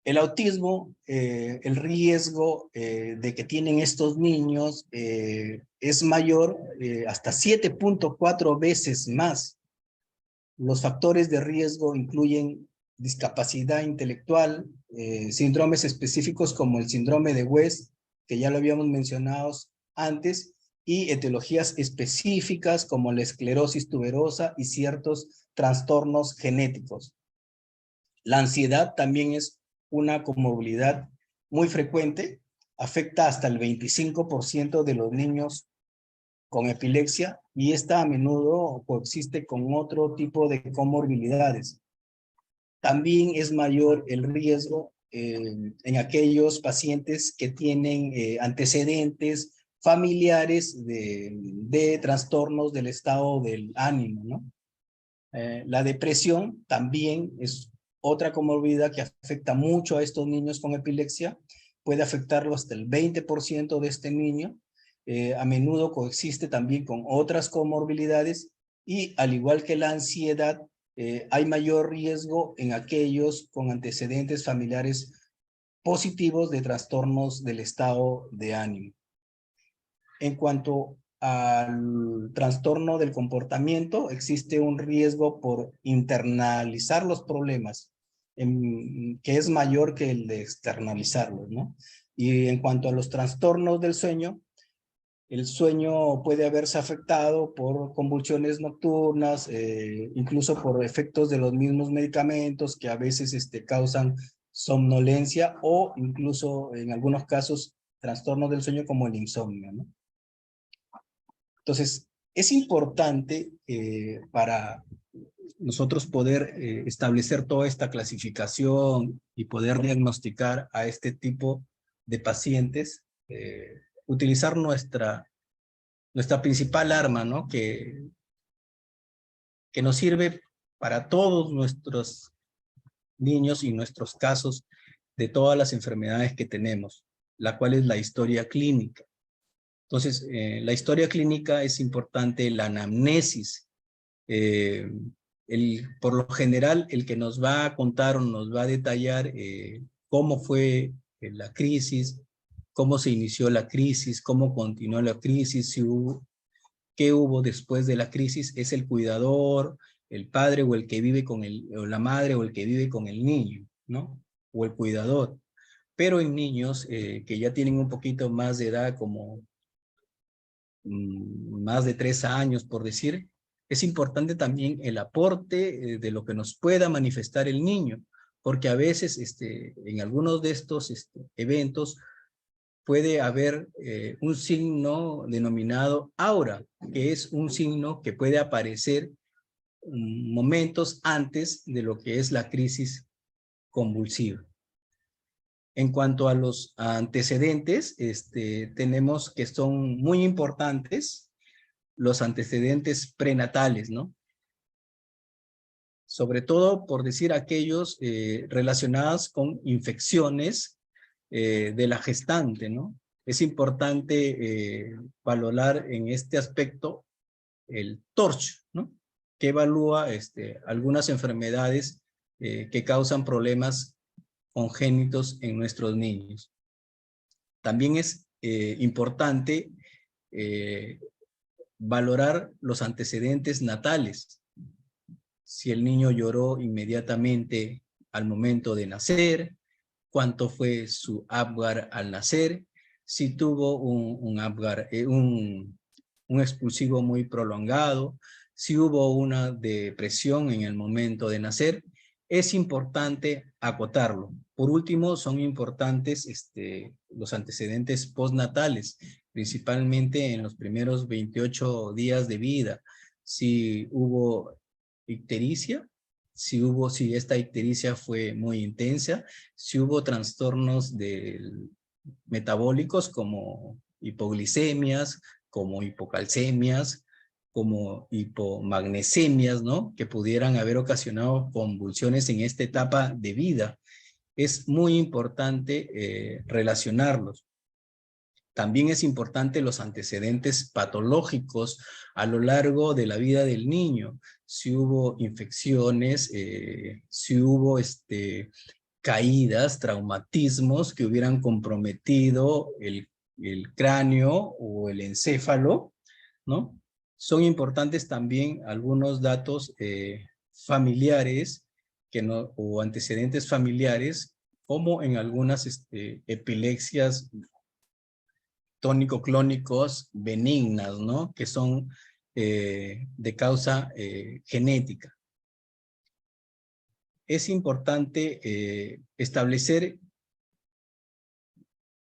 El autismo, el riesgo de que tienen estos niños es mayor, hasta 7.4 veces más. Los factores de riesgo incluyen discapacidad intelectual, síndromes específicos como el síndrome de West, que ya lo habíamos mencionado antes, y etiologías específicas como la esclerosis tuberosa y ciertos trastornos genéticos. La ansiedad también es una comorbilidad muy frecuente, afecta hasta el 25% de los niños con epilepsia, y esta a menudo coexiste con otro tipo de comorbilidades. También es mayor el riesgo en aquellos pacientes que tienen antecedentes familiares de trastornos del estado del ánimo, ¿no? La depresión también es otra comorbilidad que afecta mucho a estos niños con epilepsia, puede afectarlo hasta el 20% de este niño. A menudo coexiste también con otras comorbilidades y al igual que la ansiedad, hay mayor riesgo en aquellos con antecedentes familiares positivos de trastornos del estado de ánimo. En cuanto al trastorno del comportamiento, existe un riesgo por internalizar los problemas, que es mayor que el de externalizarlos, ¿no? Y en cuanto a los trastornos del sueño, el sueño puede haberse afectado por convulsiones nocturnas, incluso por efectos de los mismos medicamentos que a veces causan somnolencia o incluso en algunos casos trastornos del sueño como el insomnio, ¿no? Entonces, es importante para nosotros poder establecer toda esta clasificación y poder diagnosticar a este tipo de pacientes, utilizar nuestra principal arma, ¿no? Que nos sirve para todos nuestros niños y nuestros casos de todas las enfermedades que tenemos, la cual es la historia clínica. Entonces, la historia clínica es importante, la anamnesis. Por lo general, el que nos va a contar o nos va a detallar cómo fue la crisis, cómo se inició la crisis, cómo continuó la crisis, qué hubo después de la crisis, es el cuidador, el padre o el que vive con o la madre o el que vive con el niño, ¿no? O el cuidador. Pero en niños que ya tienen un poquito más de edad, como más de 3 años, por decir, es importante también el aporte de lo que nos pueda manifestar el niño, porque a veces en algunos de estos eventos puede haber un signo denominado aura, que es un signo que puede aparecer momentos antes de lo que es la crisis convulsiva. En cuanto a los antecedentes, tenemos que son muy importantes los antecedentes prenatales, ¿no? Sobre todo, por decir, aquellos relacionados con infecciones de la gestante, ¿no? Es importante valorar en este aspecto el TORCH, ¿no? Que evalúa algunas enfermedades que causan problemas congénitos en nuestros niños. También es importante valorar los antecedentes natales. Si el niño lloró inmediatamente al momento de nacer, cuánto fue su Apgar al nacer, si tuvo un Apgar, un expulsivo muy prolongado, si hubo una depresión en el momento de nacer. Es importante acotarlo. Por último, son importantes los antecedentes postnatales, principalmente en los primeros 28 días de vida. Si hubo ictericia, si esta ictericia fue muy intensa, si hubo trastornos metabólicos como hipoglicemias, como hipocalcemias, como hipomagnesemias, ¿no? Que pudieran haber ocasionado convulsiones en esta etapa de vida. Es muy importante relacionarlos. También es importante los antecedentes patológicos a lo largo de la vida del niño. Si hubo infecciones, si hubo caídas, traumatismos que hubieran comprometido el cráneo o el encéfalo, ¿no? Son importantes también algunos datos familiares o antecedentes familiares, como en algunas epilepsias tónico-clónicos benignas, ¿no? Que son de causa genética. Es importante establecer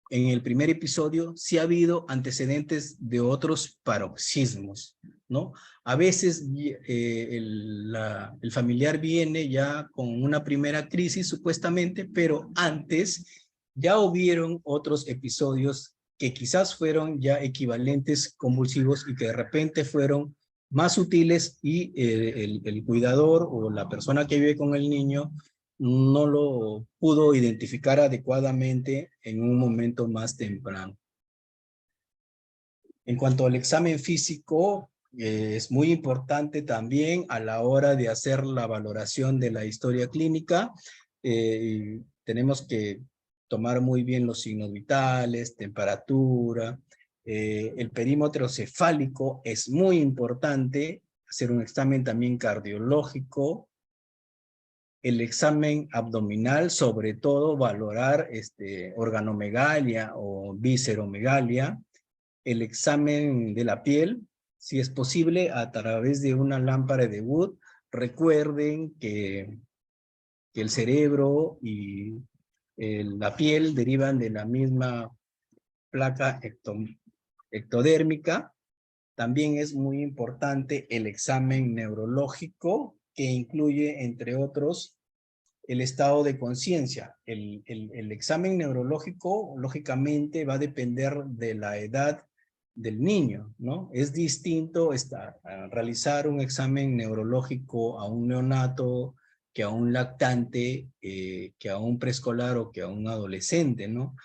en el primer episodio si ha habido antecedentes de otros paroxismos, ¿no? A veces el familiar viene ya con una primera crisis supuestamente, pero antes ya hubieron otros episodios que quizás fueron ya equivalentes convulsivos y que de repente fueron más sutiles y el cuidador o la persona que vive con el niño no lo pudo identificar adecuadamente en un momento más temprano. En cuanto al examen físico, es muy importante también a la hora de hacer la valoración de la historia clínica. Tenemos que tomar muy bien los signos vitales, temperatura. El perímetro cefálico es muy importante, hacer un examen también cardiológico. El examen abdominal, sobre todo valorar organomegalia o visceromegalia. El examen de la piel, si es posible, a través de una lámpara de Wood. Recuerden que el cerebro y la piel derivan de la misma placa ectodérmica. También es muy importante el examen neurológico, que incluye, entre otros, el estado de conciencia. El examen neurológico, lógicamente, va a depender de la edad del niño, ¿no? Es distinto realizar un examen neurológico a un neonato, que a un lactante, que a un preescolar o que a un adolescente, ¿no?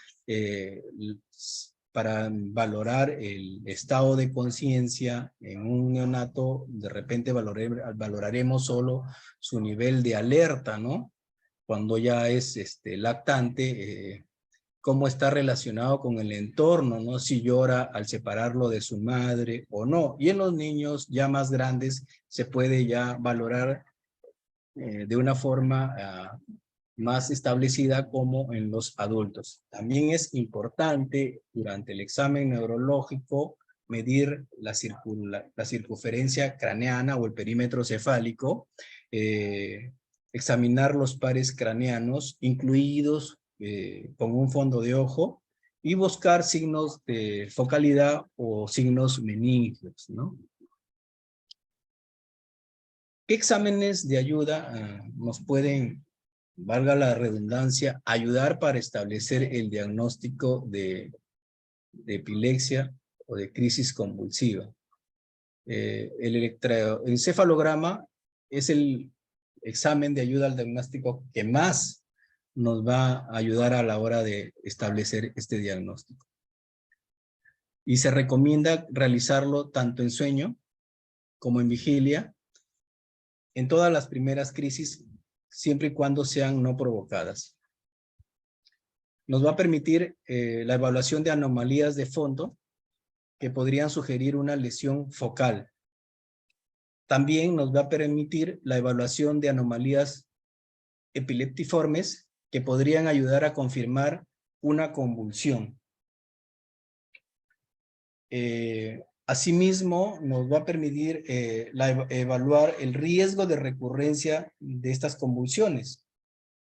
Para valorar el estado de conciencia en un neonato, de repente valoraremos solo su nivel de alerta, ¿no? Cuando ya es lactante, cómo está relacionado con el entorno, ¿no? Si llora al separarlo de su madre o no. Y en los niños ya más grandes se puede ya valorar de una forma más establecida como en los adultos. También es importante durante el examen neurológico medir la circunferencia craneana o el perímetro cefálico, examinar los pares craneanos incluidos con un fondo de ojo y buscar signos de focalidad o signos meningios, ¿no? ¿Qué exámenes de ayuda nos pueden, valga la redundancia, ayudar para establecer el diagnóstico de epilepsia o de crisis convulsiva? El electroencefalograma es el examen de ayuda al diagnóstico que más nos va a ayudar a la hora de establecer este diagnóstico. Y se recomienda realizarlo tanto en sueño como en vigilia, en todas las primeras crisis, siempre y cuando sean no provocadas. Nos va a permitir la evaluación de anomalías de fondo que podrían sugerir una lesión focal. También nos va a permitir la evaluación de anomalías epileptiformes que podrían ayudar a confirmar una convulsión. Asimismo, nos va a permitir evaluar el riesgo de recurrencia de estas convulsiones.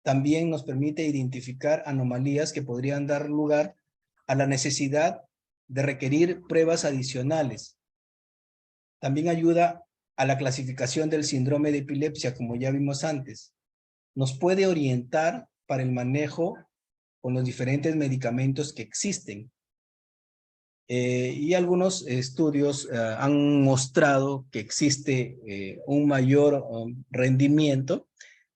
También nos permite identificar anomalías que podrían dar lugar a la necesidad de requerir pruebas adicionales. También ayuda a la clasificación del síndrome de epilepsia, como ya vimos antes. Nos puede orientar para el manejo con los diferentes medicamentos que existen. Y algunos estudios han mostrado que existe un mayor rendimiento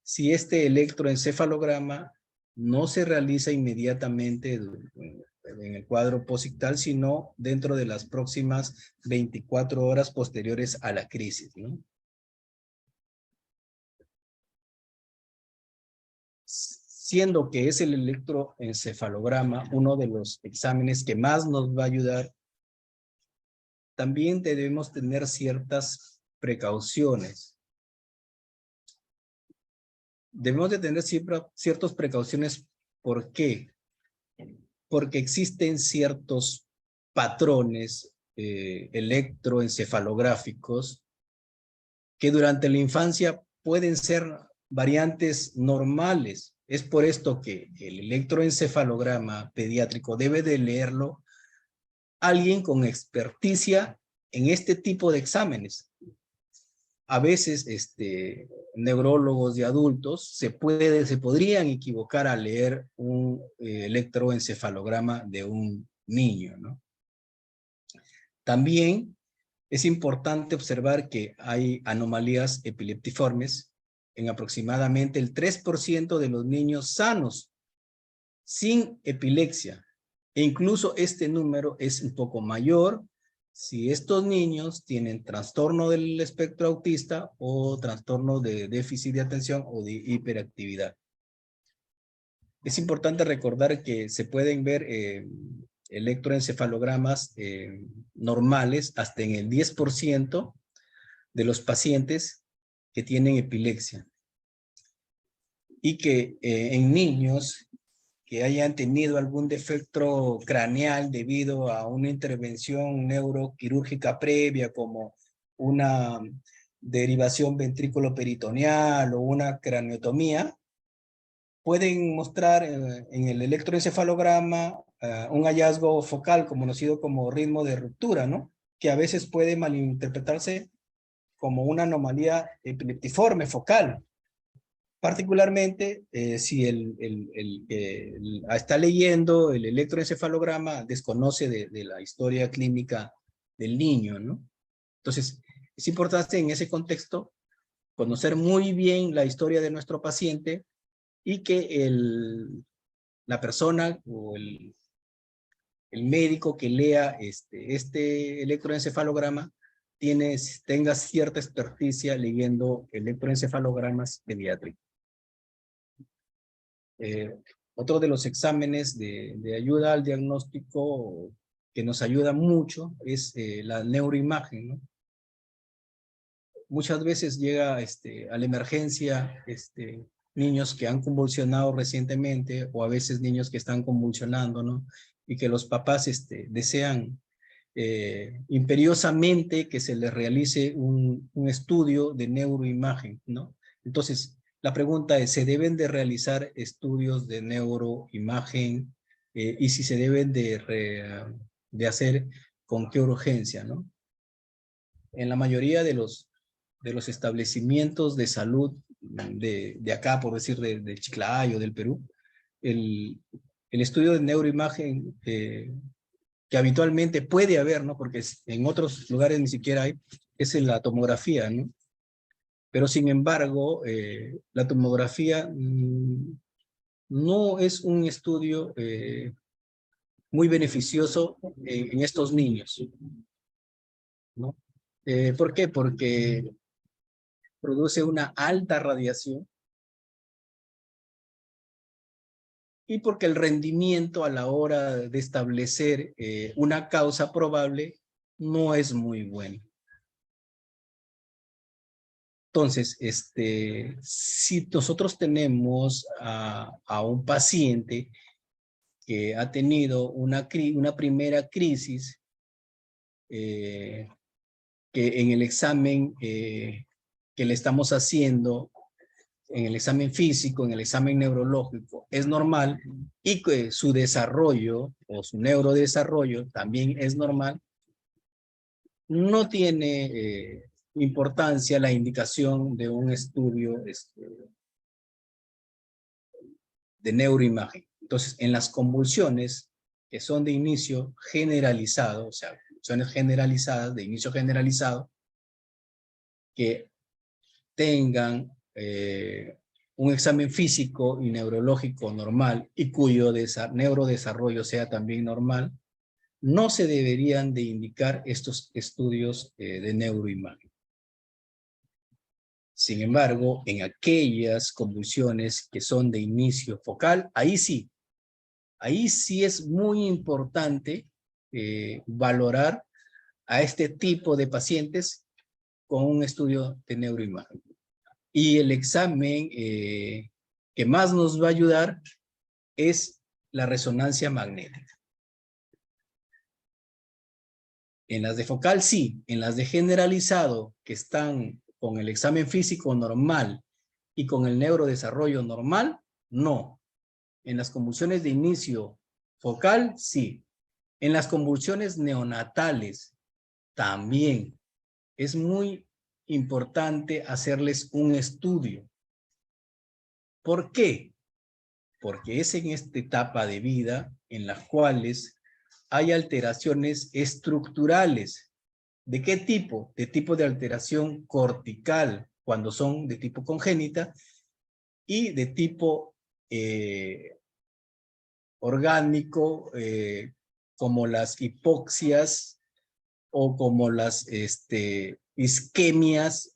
si este electroencefalograma no se realiza inmediatamente en el cuadro posictal, sino dentro de las próximas 24 horas posteriores a la crisis, ¿no? Siendo que es el electroencefalograma uno de los exámenes que más nos va a ayudar, también debemos tener ciertas precauciones. Debemos de tener siempre ciertas precauciones. ¿Por qué? Porque existen ciertos patrones electroencefalográficos que durante la infancia pueden ser variantes normales. Es por esto que el electroencefalograma pediátrico debe de leerlo alguien con experticia en este tipo de exámenes. A veces neurólogos de adultos se podrían equivocar al leer un electroencefalograma de un niño, ¿no? También es importante observar que hay anomalías epileptiformes en aproximadamente el 3% de los niños sanos, sin epilepsia. E incluso este número es un poco mayor si estos niños tienen trastorno del espectro autista o trastorno de déficit de atención o de hiperactividad. Es importante recordar que se pueden ver electroencefalogramas normales hasta en el 10% de los pacientes que tienen epilepsia. Y que en niños que hayan tenido algún defecto craneal debido a una intervención neuroquirúrgica previa, como una derivación ventrículo-peritoneal o una craneotomía, pueden mostrar en el electroencefalograma un hallazgo focal conocido como ritmo de ruptura, ¿no? Que a veces puede malinterpretarse como una anomalía epileptiforme focal. Particularmente si está leyendo el electroencefalograma, desconoce de la historia clínica del niño, ¿no? Entonces, es importante en ese contexto conocer muy bien la historia de nuestro paciente y que la persona o el médico que lea este electroencefalograma tenga cierta experticia leyendo electroencefalogramas pediátricos. Otro de los exámenes de ayuda al diagnóstico que nos ayuda mucho es la neuroimagen, ¿no? Muchas veces llega a la emergencia niños que han convulsionado recientemente o a veces niños que están convulsionando, ¿no? Y que los papás desean imperiosamente que se les realice un estudio de neuroimagen, ¿no? Entonces, la pregunta es, ¿se deben de realizar estudios de neuroimagen? Y si se deben de hacer, ¿con qué urgencia, no? En la mayoría de los establecimientos de salud de acá, por decir, de Chiclayo, del Perú, el estudio de neuroimagen que habitualmente puede haber, ¿no? Porque en otros lugares ni siquiera hay, es en la tomografía, ¿no? Pero sin embargo, la tomografía no es un estudio muy beneficioso en estos niños, ¿no? ¿Por qué? Porque produce una alta radiación y porque el rendimiento a la hora de establecer una causa probable no es muy bueno. Entonces, si nosotros tenemos a un paciente que ha tenido una primera crisis, que en el examen que le estamos haciendo, en el examen físico, en el examen neurológico, es normal, y que su desarrollo o su neurodesarrollo también es normal, no tiene importancia la indicación de un estudio de neuroimagen. Entonces, en las convulsiones que son de inicio generalizado, o sea, convulsiones generalizadas, de inicio generalizado, que tengan un examen físico y neurológico normal y cuyo neurodesarrollo sea también normal, no se deberían de indicar estos estudios de neuroimagen. Sin embargo, en aquellas convulsiones que son de inicio focal, ahí sí es muy importante valorar a este tipo de pacientes con un estudio de neuroimagen. Y el examen que más nos va a ayudar es la resonancia magnética. En las de focal sí, en las de generalizado que están con el examen físico normal y con el neurodesarrollo normal, no. En las convulsiones de inicio focal, sí. En las convulsiones neonatales, también. Es muy importante hacerles un estudio. ¿Por qué? Porque es en esta etapa de vida en las cuales hay alteraciones estructurales. ¿De qué tipo? De tipo de alteración cortical, cuando son de tipo congénita, y de tipo orgánico, como las hipoxias o como las isquemias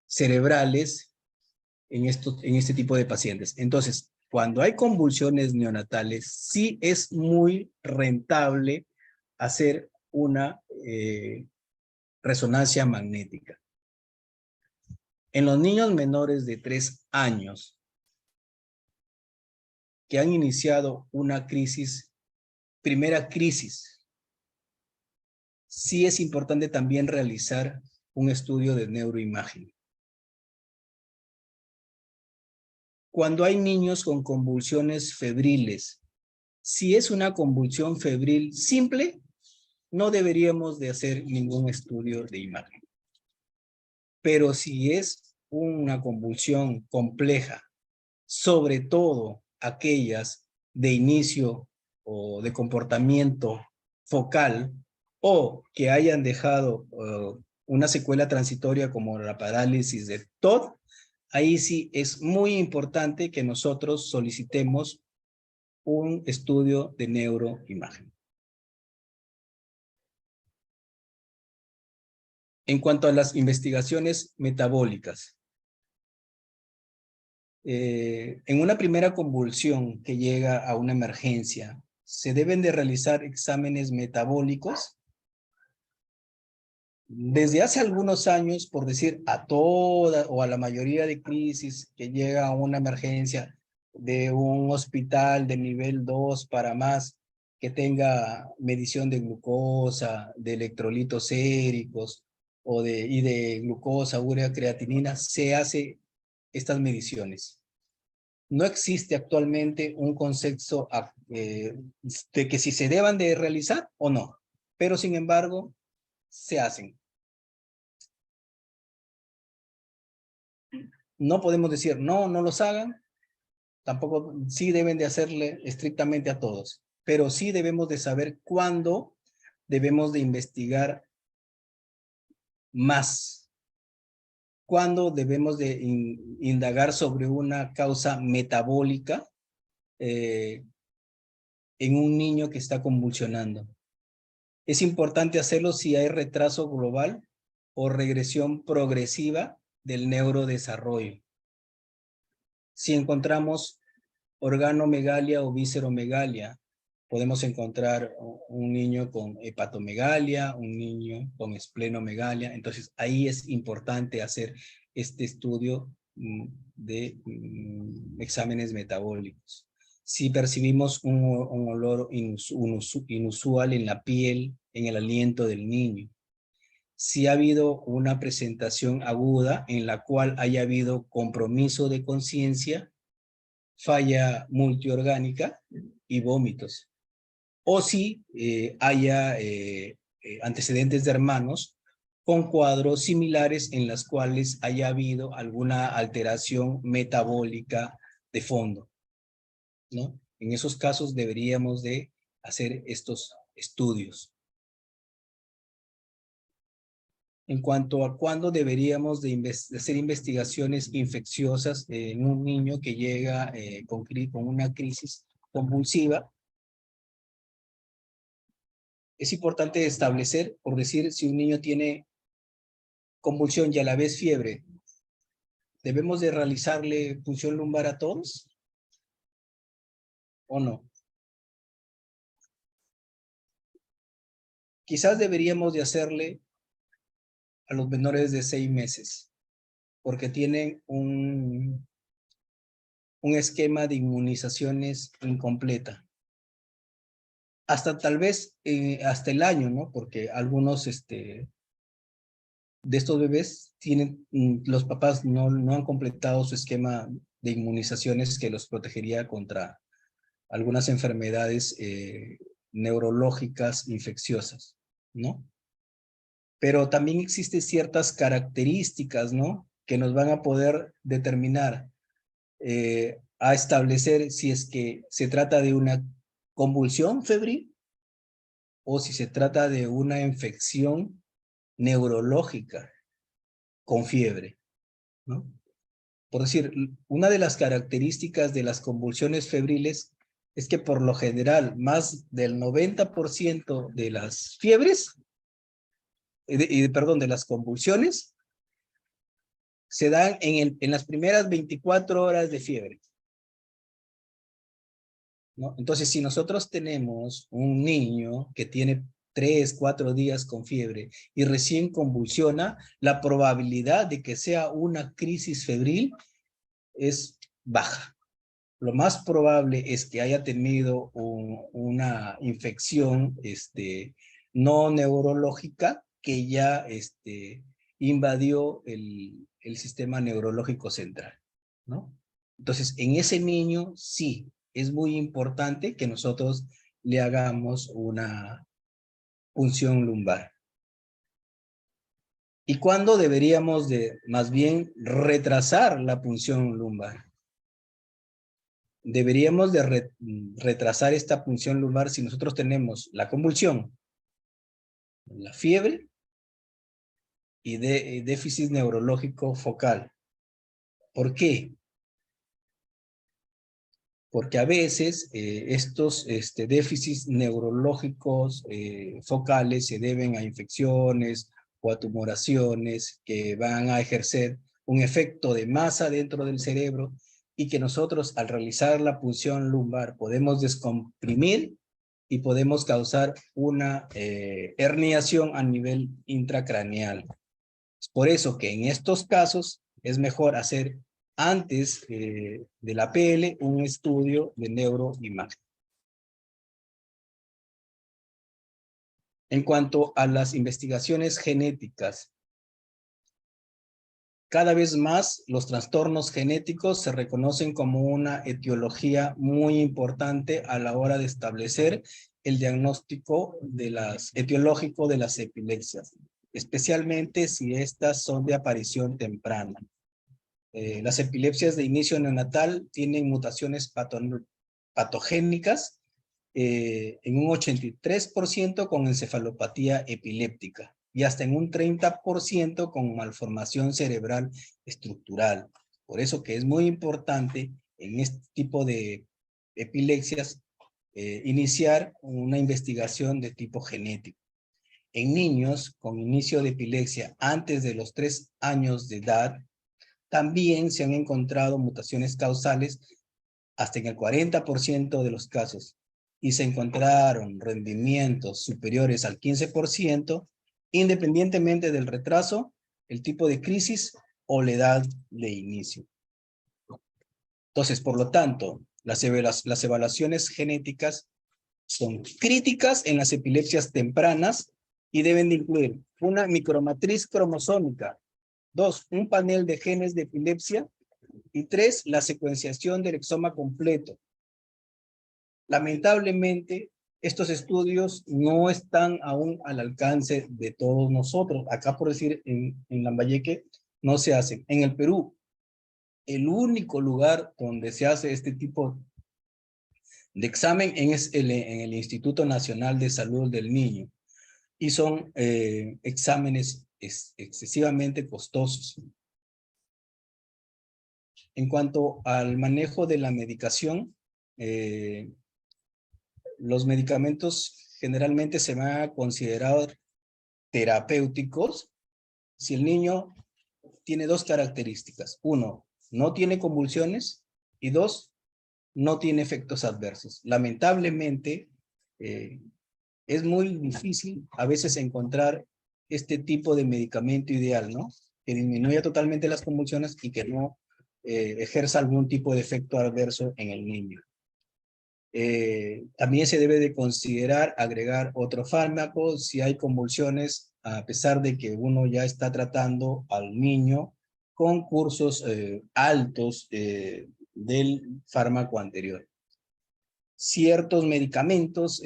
cerebrales en este tipo de pacientes. Entonces, cuando hay convulsiones neonatales, sí es muy rentable hacer una resonancia magnética. En los niños menores de 3 años que han iniciado una crisis, primera crisis, sí es importante también realizar un estudio de neuroimagen. Cuando hay niños con convulsiones febriles, si es una convulsión febril simple, no deberíamos de hacer ningún estudio de imagen. Pero si es una convulsión compleja, sobre todo aquellas de inicio o de comportamiento focal, o que hayan dejado una secuela transitoria como la parálisis de Todd, ahí sí es muy importante que nosotros solicitemos un estudio de neuroimagen. En cuanto a las investigaciones metabólicas, en una primera convulsión que llega a una emergencia, ¿se deben de realizar exámenes metabólicos? Desde hace algunos años, por decir a toda o a la mayoría de crisis que llega a una emergencia de un hospital de nivel 2 para más, que tenga medición de glucosa, de electrolitos séricos y de glucosa, urea, creatinina, se hace estas mediciones. No existe actualmente un consenso de que si se deban de realizar o no, pero sin embargo se hacen. No podemos decir no los hagan, tampoco sí deben de hacerle estrictamente a todos, pero sí debemos de saber cuándo debemos de investigar más, cuándo debemos de indagar sobre una causa metabólica en un niño que está convulsionando. Es importante hacerlo si hay retraso global o regresión progresiva del neurodesarrollo. Si encontramos organomegalia o visceromegalia, podemos encontrar un niño con hepatomegalia, un niño con esplenomegalia. Entonces, ahí es importante hacer este estudio de exámenes metabólicos. Si percibimos un olor inusual en la piel, en el aliento del niño. Si ha habido una presentación aguda en la cual haya habido compromiso de conciencia, falla multiorgánica y vómitos. O si haya antecedentes de hermanos con cuadros similares en las cuales haya habido alguna alteración metabólica de fondo, ¿no? En esos casos deberíamos de hacer estos estudios. En cuanto a cuándo deberíamos de hacer investigaciones infecciosas en un niño que llega con una crisis convulsiva, es importante establecer, por decir, si un niño tiene convulsión y a la vez fiebre, ¿debemos de realizarle punción lumbar a todos? ¿O no? Quizás deberíamos de hacerle a los menores de 6 meses, porque tienen un esquema de inmunizaciones incompleta. Hasta tal vez hasta el año, ¿no? Porque algunos de estos bebés los papás no han completado su esquema de inmunizaciones que los protegería contra algunas enfermedades neurológicas infecciosas, ¿no? Pero también existen ciertas características, ¿no? Que nos van a poder determinar a establecer si es que se trata de una convulsión febril o si se trata de una infección neurológica con fiebre. ¿no? Por decir, una de las características de las convulsiones febriles es que por lo general más del 90% de las fiebres, de las convulsiones, se dan en las primeras 24 horas de fiebre, ¿no? Entonces, si nosotros tenemos un niño que tiene 3, 4 días con fiebre y recién convulsiona, la probabilidad de que sea una crisis febril es baja. Lo más probable es que haya tenido una infección no neurológica que ya invadió el sistema neurológico central, ¿no? Entonces, en ese niño sí es muy importante que nosotros le hagamos una punción lumbar. ¿Y cuándo deberíamos de, más bien, retrasar la punción lumbar? Deberíamos de retrasar esta punción lumbar si nosotros tenemos la convulsión, la fiebre y déficit neurológico focal. ¿Por qué? Porque a veces estos déficits neurológicos focales se deben a infecciones o a tumoraciones que van a ejercer un efecto de masa dentro del cerebro y que nosotros al realizar la punción lumbar podemos descomprimir y podemos causar una herniación a nivel intracraneal. Es por eso que en estos casos es mejor hacer antes de la PL un estudio de neuroimagen. En cuanto a las investigaciones genéticas, cada vez más los trastornos genéticos se reconocen como una etiología muy importante a la hora de establecer el diagnóstico etiológico de las epilepsias, especialmente si estas son de aparición temprana. Las epilepsias de inicio neonatal tienen mutaciones patogénicas en un 83% con encefalopatía epiléptica y hasta en un 30% con malformación cerebral estructural. Por eso que es muy importante en este tipo de epilepsias iniciar una investigación de tipo genético. En niños con inicio de epilepsia antes de los 3 años de edad, también se han encontrado mutaciones causales hasta en el 40% de los casos y se encontraron rendimientos superiores al 15% independientemente del retraso, el tipo de crisis o la edad de inicio. Entonces, por lo tanto, las evaluaciones genéticas son críticas en las epilepsias tempranas y deben de incluir una micromatriz cromosómica, 2, un panel de genes de epilepsia, y 3, la secuenciación del exoma completo. Lamentablemente, estos estudios no están aún al alcance de todos nosotros. Acá, por decir, en Lambayeque no se hacen. En el Perú, el único lugar donde se hace este tipo de examen es en el Instituto Nacional de Salud del Niño. Y son exámenes excesivamente costosos. En cuanto al manejo de la medicación, los medicamentos generalmente se van a considerar terapéuticos si el niño tiene 2 características. 1, no tiene convulsiones y 2, no tiene efectos adversos. Lamentablemente, es muy difícil a veces encontrar este tipo de medicamento ideal, ¿no? Que disminuya totalmente las convulsiones y que no ejerza algún tipo de efecto adverso en el niño. También se debe de considerar agregar otro fármaco si hay convulsiones, a pesar de que uno ya está tratando al niño con cursos altos del fármaco anterior. Ciertos medicamentos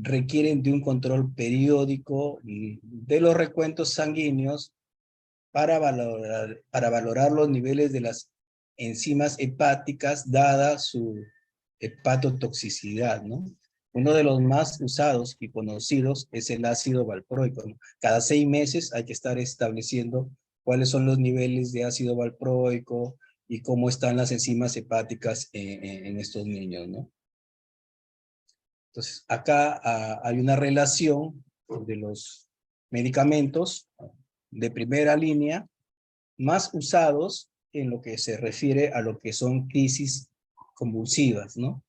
requieren de un control periódico de los recuentos sanguíneos para valorar los niveles de las enzimas hepáticas dada su hepatotoxicidad, ¿no? Uno de los más usados y conocidos es el ácido valproico, ¿no? Cada 6 meses hay que estar estableciendo cuáles son los niveles de ácido valproico y cómo están las enzimas hepáticas en estos niños, ¿no? Entonces, acá hay una relación de los medicamentos de primera línea más usados en lo que se refiere a lo que son crisis convulsivas, ¿no?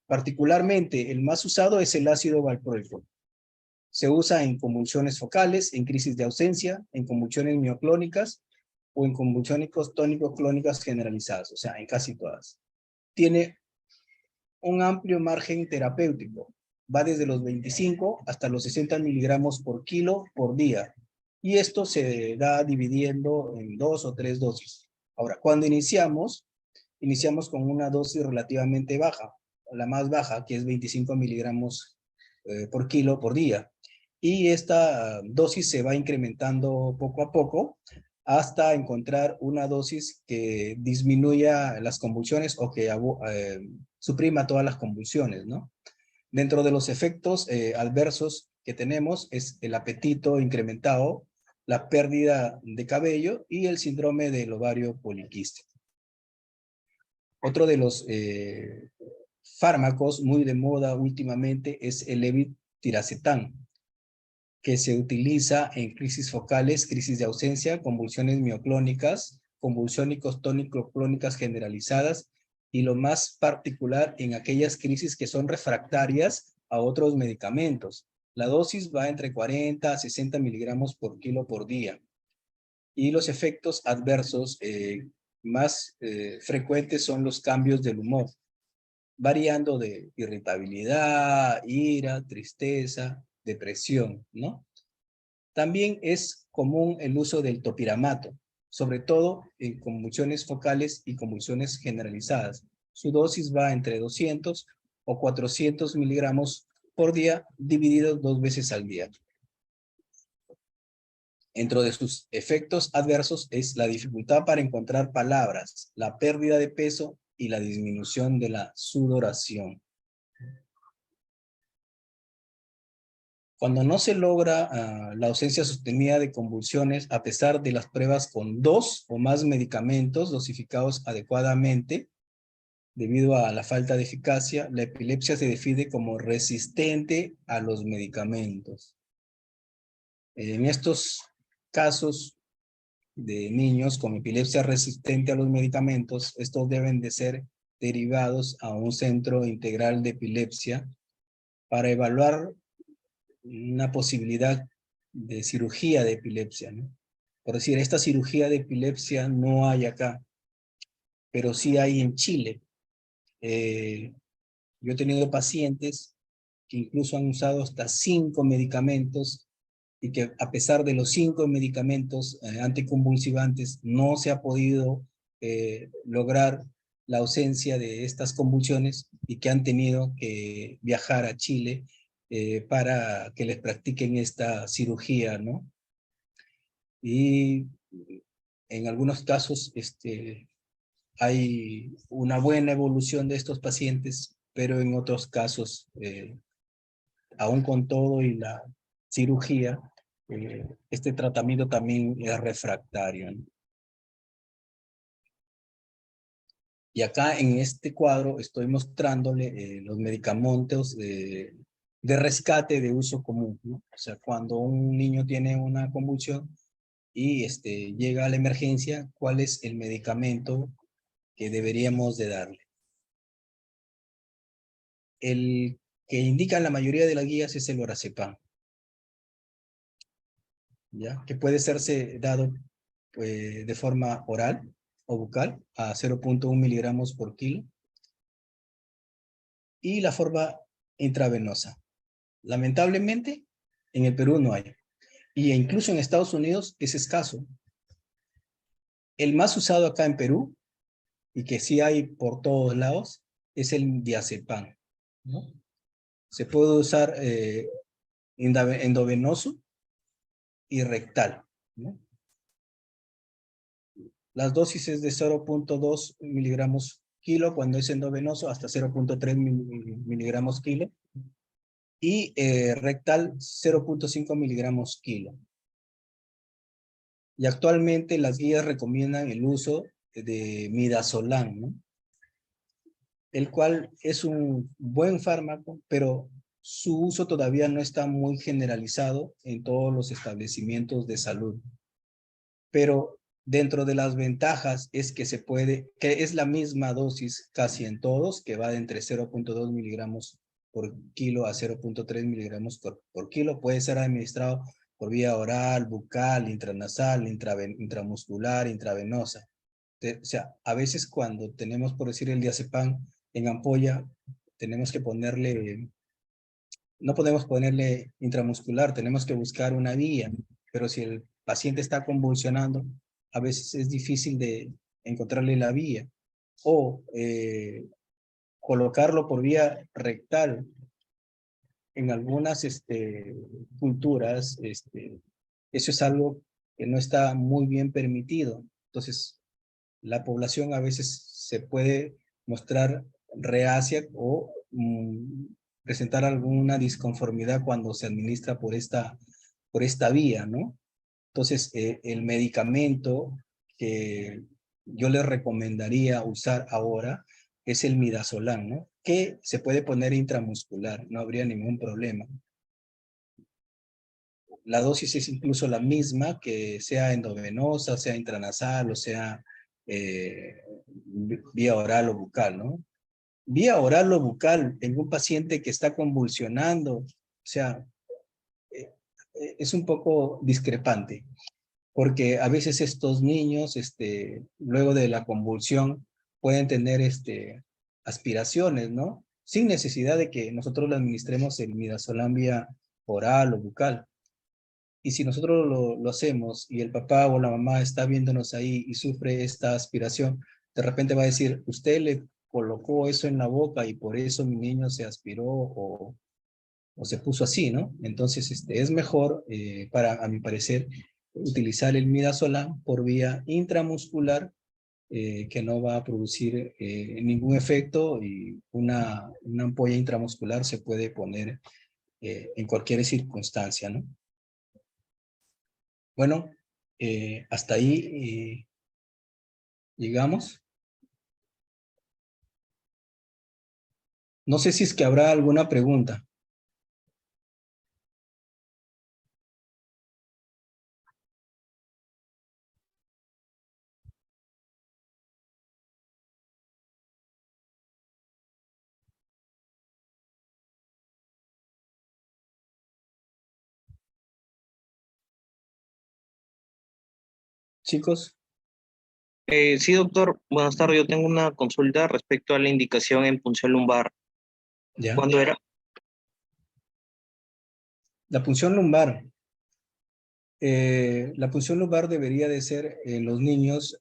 Particularmente, el más usado es el ácido valproico. Se usa en convulsiones focales, en crisis de ausencia, en convulsiones mioclónicas o en convulsiones tónico-clónicas generalizadas, o sea, en casi todas. Tiene un amplio margen terapéutico. Va desde los 25 hasta los 60 miligramos por kilo por día. Y esto se da dividiendo en 2 o 3 dosis. Ahora, cuando iniciamos con una dosis relativamente baja. La más baja, que es 25 miligramos por kilo por día. Y esta dosis se va incrementando poco a poco hasta encontrar una dosis que disminuya las convulsiones o que suprima todas las convulsiones, ¿no? Dentro de los efectos adversos que tenemos es el apetito incrementado, la pérdida de cabello y el síndrome del ovario poliquístico. Otro de los fármacos muy de moda últimamente es el levetiracetam, que se utiliza en crisis focales, crisis de ausencia, convulsiones mioclónicas, convulsiones tónico-clónicas generalizadas y lo más particular en aquellas crisis que son refractarias a otros medicamentos. La dosis va entre 40 a 60 miligramos por kilo por día. Y los efectos adversos más frecuentes son los cambios del humor, variando de irritabilidad, ira, tristeza, depresión, ¿no? También es común el uso del topiramato, sobre todo en convulsiones focales y convulsiones generalizadas. Su dosis va entre 200 o 400 miligramos por día, divididos 2 veces al día. Dentro de sus efectos adversos es la dificultad para encontrar palabras, la pérdida de peso y la disminución de la sudoración. Cuando no se logra la ausencia sostenida de convulsiones, a pesar de las pruebas con 2 o más medicamentos dosificados adecuadamente, debido a la falta de eficacia, la epilepsia se define como resistente a los medicamentos. En estos casos de niños con epilepsia resistente a los medicamentos, estos deben de ser derivados a un centro integral de epilepsia para evaluar una posibilidad de cirugía de epilepsia, ¿no? Por decir, esta cirugía de epilepsia no hay acá, pero sí hay en Chile. Yo he tenido pacientes que incluso han usado hasta 5 medicamentos y que a pesar de los 5 medicamentos anticonvulsivantes no se ha podido lograr la ausencia de estas convulsiones y que han tenido que viajar a Chile para que les practiquen esta cirugía, ¿no? Y en algunos casos hay una buena evolución de estos pacientes, pero en otros casos, aún con todo y la cirugía, este tratamiento también es refractario, ¿no? Y acá en este cuadro estoy mostrándole los medicamentos de rescate de uso común, ¿no? O sea, cuando un niño tiene una convulsión y llega a la emergencia, ¿cuál es el medicamento que deberíamos de darle? El que indica en la mayoría de las guías es el lorazepam, ¿ya? Que puede serse dado de forma oral o bucal a 0.1 miligramos por kilo. Y la forma intravenosa. Lamentablemente, en el Perú no hay. Y incluso en Estados Unidos es escaso. El más usado acá en Perú, y que sí hay por todos lados, es el diazepam, ¿no? Se puede usar endovenoso y rectal, ¿no? Las dosis es de 0.2 miligramos kilo cuando es endovenoso, hasta 0.3 miligramos kilo. y rectal 0.5 miligramos kilo. Y actualmente las guías recomiendan el uso de midazolam, ¿no? El cual es un buen fármaco, pero su uso todavía no está muy generalizado en todos los establecimientos de salud. Pero dentro de las ventajas es que que es la misma dosis casi en todos, que va de entre 0.2 miligramos por kilo a 0.3 miligramos por kilo. Puede ser administrado por vía oral, bucal, intranasal, intramuscular, intravenosa. O sea, a veces cuando tenemos, por decir, el diazepam en ampolla, tenemos que no podemos ponerle intramuscular, tenemos que buscar una vía, pero si el paciente está convulsionando, a veces es difícil de encontrarle la vía, o colocarlo por vía rectal. En algunas culturas, eso es algo que no está muy bien permitido. Entonces, la población a veces se puede mostrar reacia o presentar alguna disconformidad cuando se administra por esta vía, ¿no? Entonces, el medicamento que yo les recomendaría usar ahora es el midazolam, ¿no? Que se puede poner intramuscular, no habría ningún problema. La dosis es incluso la misma, que sea endovenosa, sea intranasal o sea vía oral o bucal, ¿no? Vía oral o bucal en un paciente que está convulsionando, o sea, es un poco discrepante, porque a veces estos niños, luego de la convulsión, pueden tener aspiraciones, ¿no? Sin necesidad de que nosotros le administremos el midazolam vía oral o bucal. Y si nosotros lo hacemos y el papá o la mamá está viéndonos ahí y sufre esta aspiración, de repente va a decir, usted le colocó eso en la boca y por eso mi niño se aspiró o se puso así, ¿no? Entonces, es mejor, a mi parecer, utilizar el midazolam por vía intramuscular, que no va a producir ningún efecto, y una ampolla intramuscular se puede poner en cualquier circunstancia, ¿no? Bueno, hasta ahí llegamos. No sé si es que habrá alguna pregunta. Chicos. Sí, doctor. Buenas tardes. Yo tengo una consulta respecto a la indicación en punción lumbar. ¿Ya? ¿Cuándo era? La punción lumbar. La punción lumbar debería de ser en los niños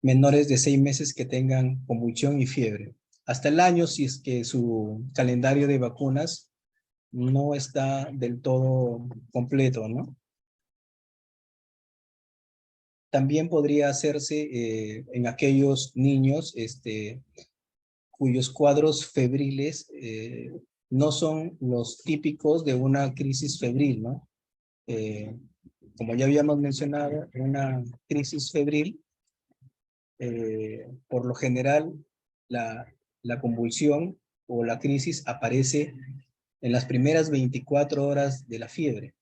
menores de 6 meses que tengan convulsión y fiebre. Hasta el año, si es que su calendario de vacunas no está del todo completo, ¿no? También podría hacerse en aquellos niños cuyos cuadros febriles no son los típicos de una crisis febril, ¿no? Como ya habíamos mencionado, una crisis febril, por lo general, la convulsión o la crisis aparece en las primeras 24 horas de la fiebre.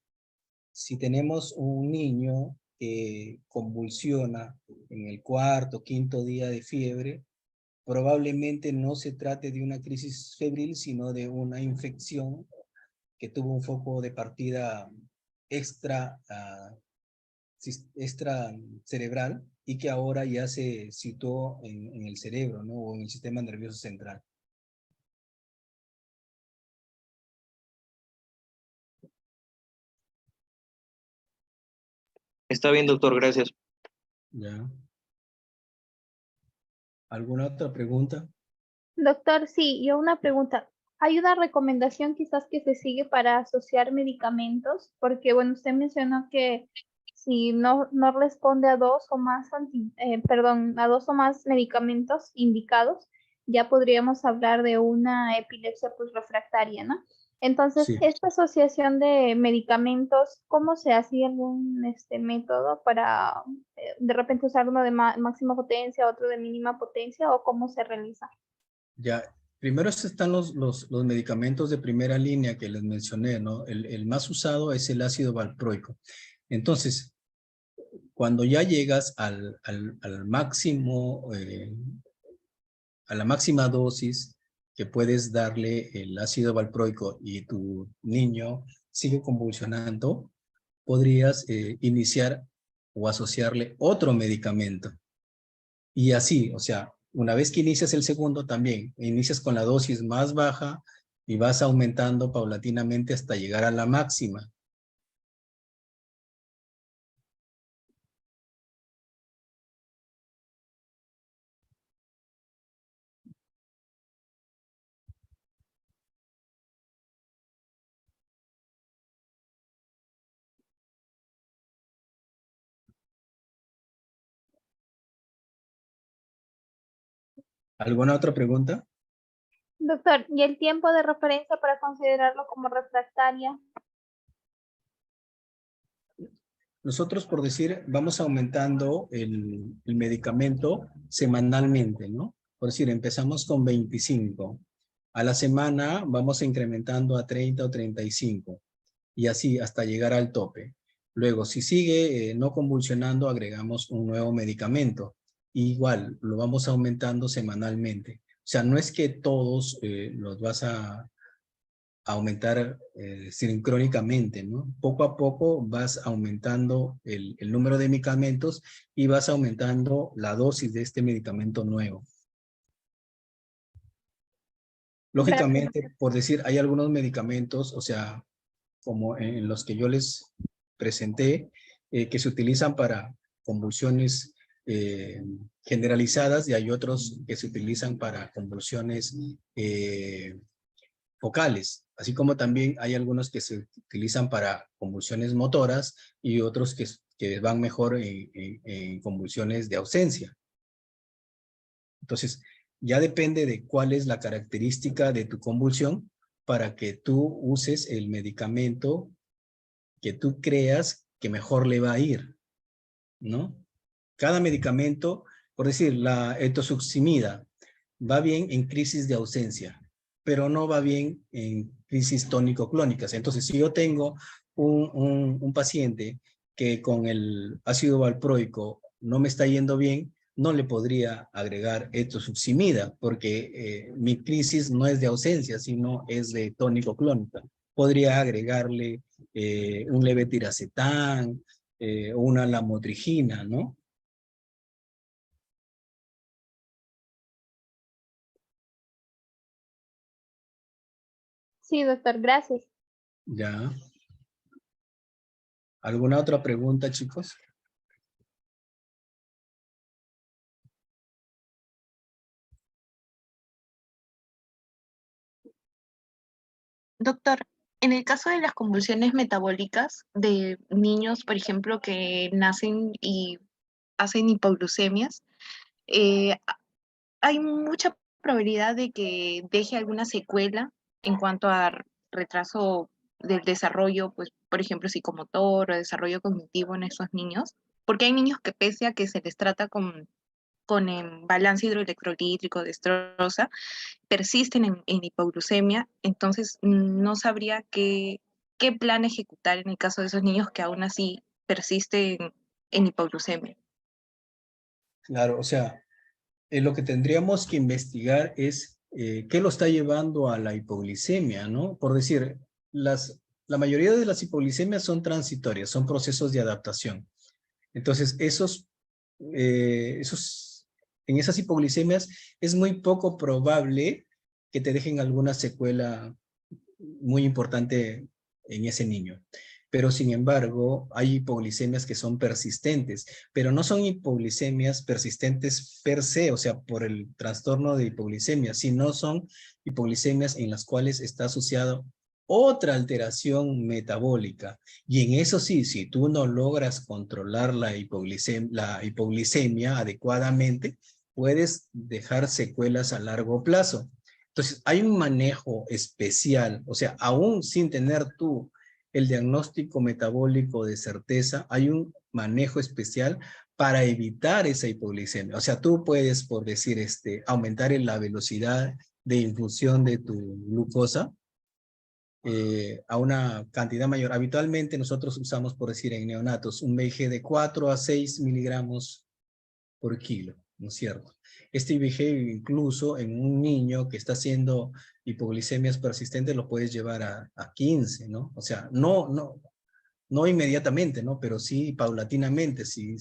Si tenemos un niño que convulsiona en el cuarto, quinto día de fiebre, probablemente no se trate de una crisis febril, sino de una infección que tuvo un foco de partida extra cerebral y que ahora ya se situó en el cerebro, ¿no? O en el sistema nervioso central. Está bien, doctor. Gracias. Ya. ¿Alguna otra pregunta? Doctor, sí, yo una pregunta. ¿Hay una recomendación quizás que se sigue para asociar medicamentos? Porque, bueno, usted mencionó que si no responde a dos o más medicamentos indicados, ya podríamos hablar de una epilepsia pues refractaria, ¿no? Entonces, Sí. esta asociación de medicamentos, ¿cómo se hace? ¿Algún método para de repente usar uno de máxima potencia, otro de mínima potencia, o cómo se realiza? Ya, primero están los medicamentos de primera línea que les mencioné, ¿no? El más usado es el ácido valproico. Entonces, cuando ya llegas al máximo, a la máxima dosis que puedes darle el ácido valproico y tu niño sigue convulsionando, podrías iniciar o asociarle otro medicamento. Y así, o sea, una vez que inicias el segundo también, inicias con la dosis más baja y vas aumentando paulatinamente hasta llegar a la máxima. ¿Alguna otra pregunta? Doctor, ¿y el tiempo de referencia para considerarlo como refractaria? Nosotros, por decir, vamos aumentando el medicamento semanalmente, ¿no? Por decir, empezamos con 25. A la semana vamos incrementando a 30 o 35. Y así hasta llegar al tope. Luego, si sigue no convulsionando, agregamos un nuevo medicamento. Igual, lo vamos aumentando semanalmente. O sea, no es que todos los vas a aumentar sincrónicamente, ¿no? Poco a poco vas aumentando el número de medicamentos y vas aumentando la dosis de este medicamento nuevo. Lógicamente, por decir, hay algunos medicamentos, o sea, como en los que yo les presenté, que se utilizan para convulsiones generalizadas y hay otros que se utilizan para convulsiones focales, así como también hay algunos que se utilizan para convulsiones motoras y otros que van mejor en convulsiones de ausencia. Entonces, ya depende de cuál es la característica de tu convulsión para que tú uses el medicamento que tú creas que mejor le va a ir, ¿no? Cada medicamento, por decir, la etosuximida, va bien en crisis de ausencia, pero no va bien en crisis tónico-clónicas. Entonces, si yo tengo un paciente que con el ácido valproico no me está yendo bien, no le podría agregar etosuximida, porque mi crisis no es de ausencia, sino es de tónico-clónica. Podría agregarle un levetiracetam, o una lamotrigina, ¿no? Sí, doctor, gracias. Ya. ¿Alguna otra pregunta, chicos? Doctor, en el caso de las convulsiones metabólicas de niños, por ejemplo, que nacen y hacen hipoglucemias, hay mucha probabilidad de que deje alguna secuela en cuanto a retraso del desarrollo, pues, por ejemplo, psicomotor o desarrollo cognitivo en esos niños, porque hay niños que pese a que se les trata con balance hidroelectrolítico, destroza, persisten en hipoglucemia, entonces no sabría qué plan ejecutar en el caso de esos niños que aún así persisten en hipoglucemia. Claro, o sea, lo que tendríamos que investigar es qué lo está llevando a la hipoglicemia, ¿no? Por decir, la mayoría de las hipoglicemias son transitorias, son procesos de adaptación. Entonces, en esas hipoglicemias es muy poco probable que te dejen alguna secuela muy importante en ese niño. Pero sin embargo, hay hipoglicemias que son persistentes, pero no son hipoglicemias persistentes per se, o sea, por el trastorno de hipoglicemia, sino son hipoglicemias en las cuales está asociado otra alteración metabólica. Y en eso sí, si tú no logras controlar la hipoglicemia adecuadamente, puedes dejar secuelas a largo plazo. Entonces, hay un manejo especial, o sea, aún sin tener tú el diagnóstico metabólico de certeza, hay un manejo especial para evitar esa hipoglicemia. O sea, tú puedes, por decir, aumentar la velocidad de infusión de tu glucosa a una cantidad mayor. Habitualmente nosotros usamos, por decir, en neonatos, un BIG de 4 a 6 miligramos por kilo, ¿no es cierto? Este IBG incluso en un niño que está haciendo hipoglicemias persistentes lo puedes llevar a 15, ¿no? O sea, no inmediatamente, ¿no? Pero sí paulatinamente, si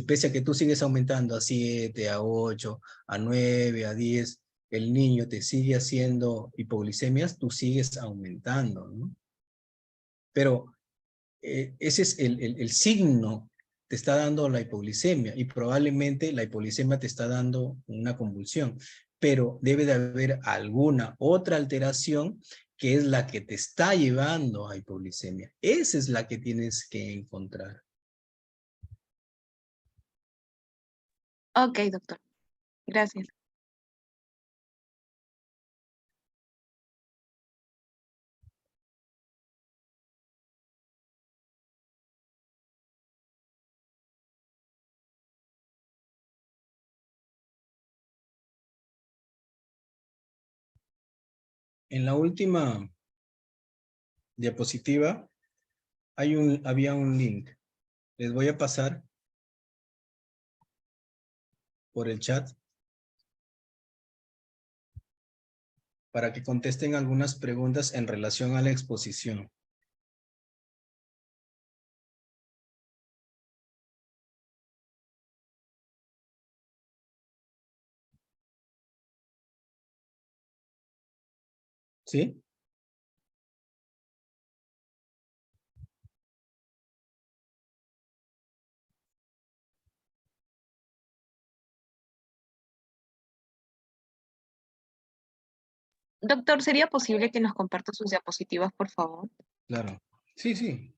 pese a que tú sigues aumentando a 7, a 8, a 9, a 10, el niño te sigue haciendo hipoglicemias, tú sigues aumentando, ¿no? Pero ese es el signo, te está dando la hipoglicemia y probablemente la hipoglicemia te está dando una convulsión, pero debe de haber alguna otra alteración que es la que te está llevando a hipoglicemia. Esa es la que tienes que encontrar. Ok, doctor. Gracias. En la última diapositiva había un link. Les voy a pasar por el chat para que contesten algunas preguntas en relación a la exposición. ¿Sí? Doctor, ¿sería posible que nos comparta sus diapositivas, por favor? Claro. Sí, sí.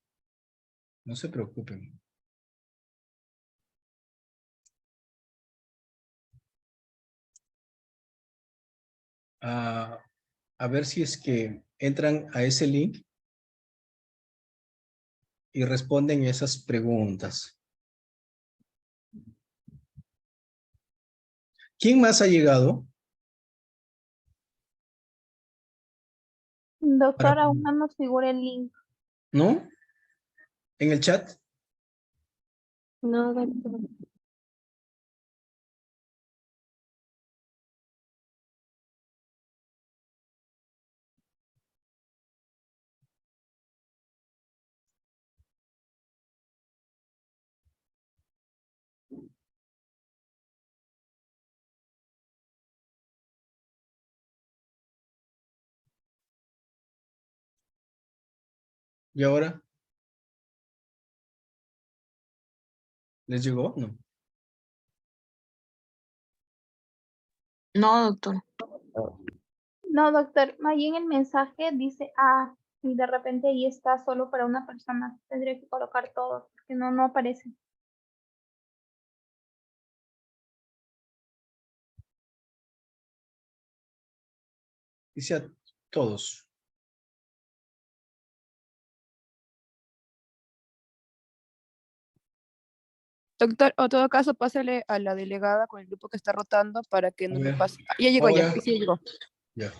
No se preocupen. A ver si es que entran a ese link y responden esas preguntas. ¿Quién más ha llegado? Doctor, aún no nos figura el link. ¿No? ¿En el chat? No, doctor. ¿Y ahora? ¿Les llegó? No. No, doctor. No, doctor, ahí en el mensaje dice y de repente ahí está solo para una persona. Tendría que colocar todo, porque no aparece. Dice a todos. Doctor, o todo caso, pásale a la delegada con el grupo que está rotando para que A nos lo ver, pase. Ya llegó, ahora. sí llegó. Ya.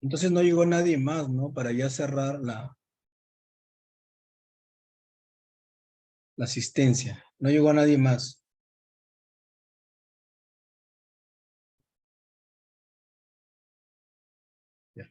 Entonces no llegó nadie más, ¿no? Para ya cerrar la asistencia. No llegó nadie más. Ya.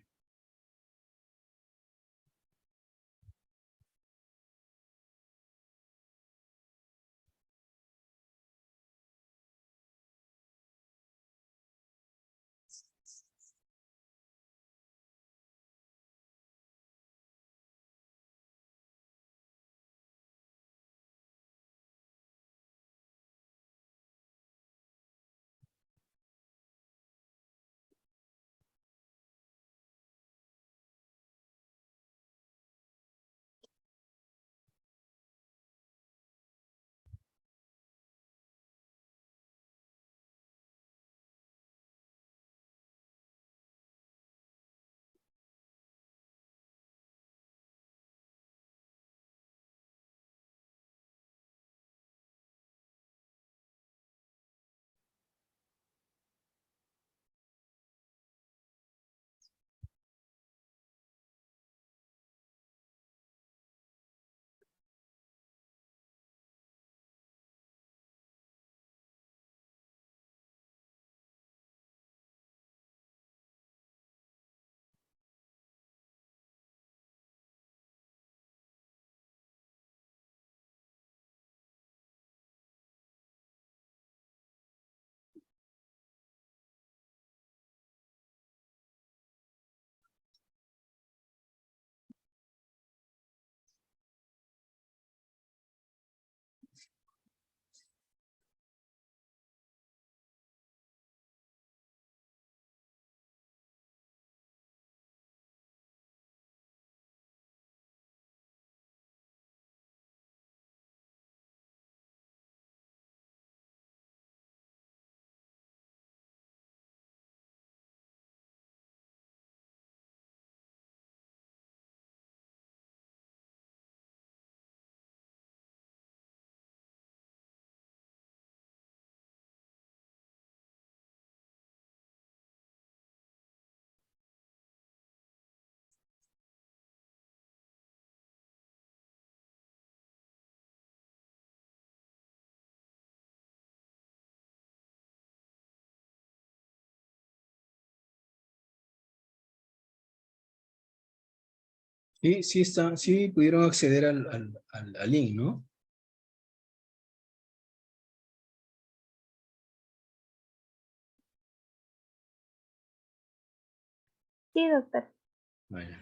Sí, sí está, sí pudieron acceder al link, ¿no? Sí, doctor. Vaya.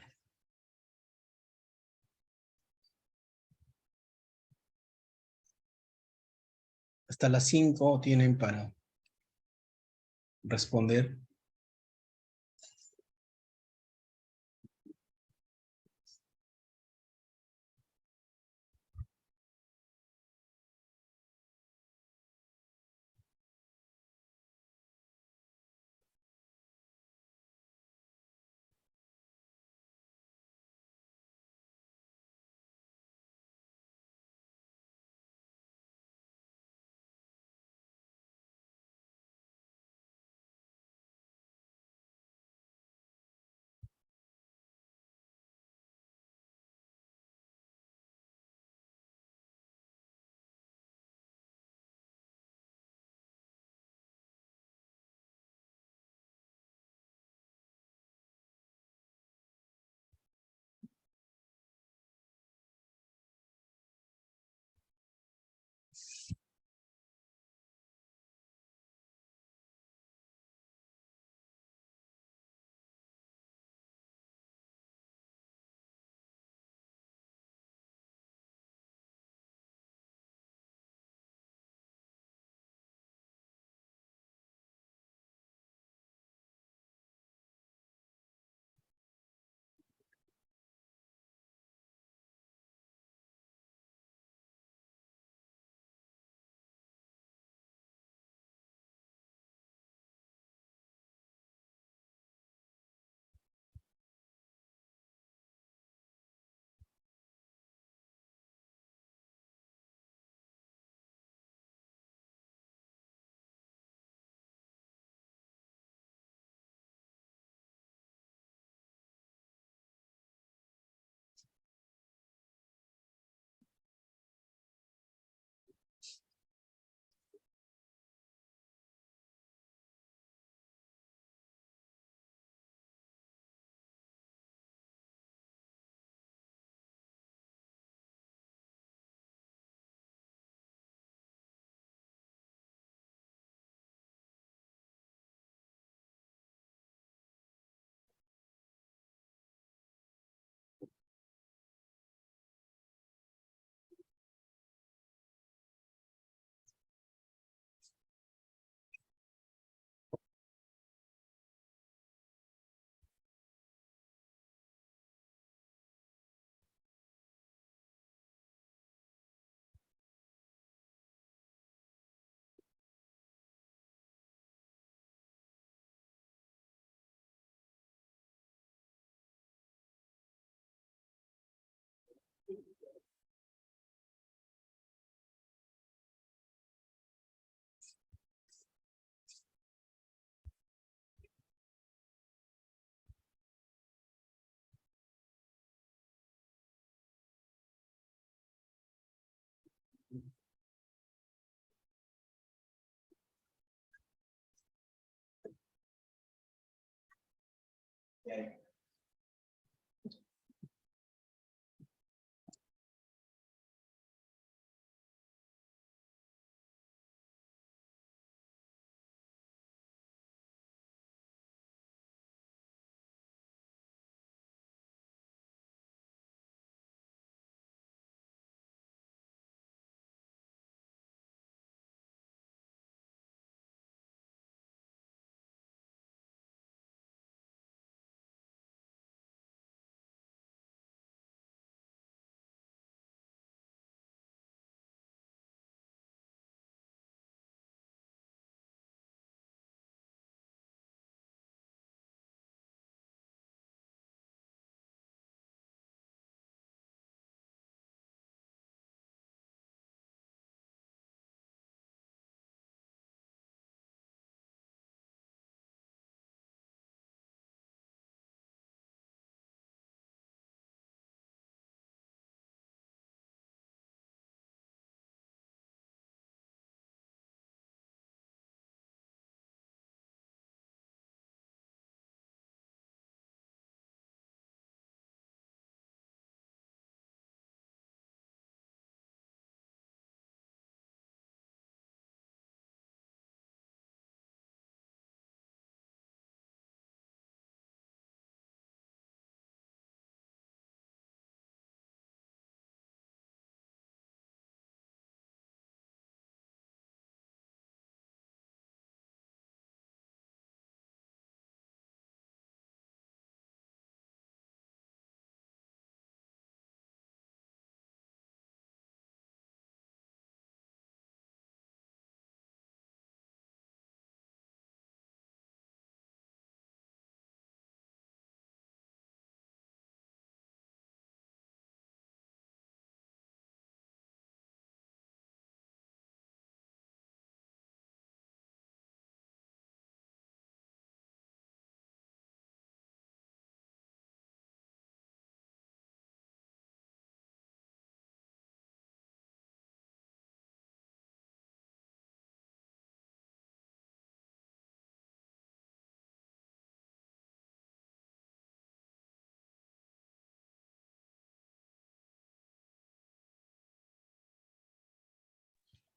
Hasta las 5 tienen para responder.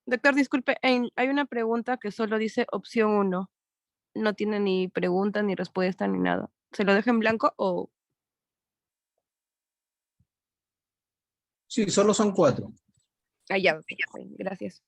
Doctor, disculpe, hay una pregunta que solo dice opción uno. No tiene ni pregunta, ni respuesta, ni nada. ¿Se lo dejo en blanco o...? Sí, solo son 4. Ah, ya, ok, gracias.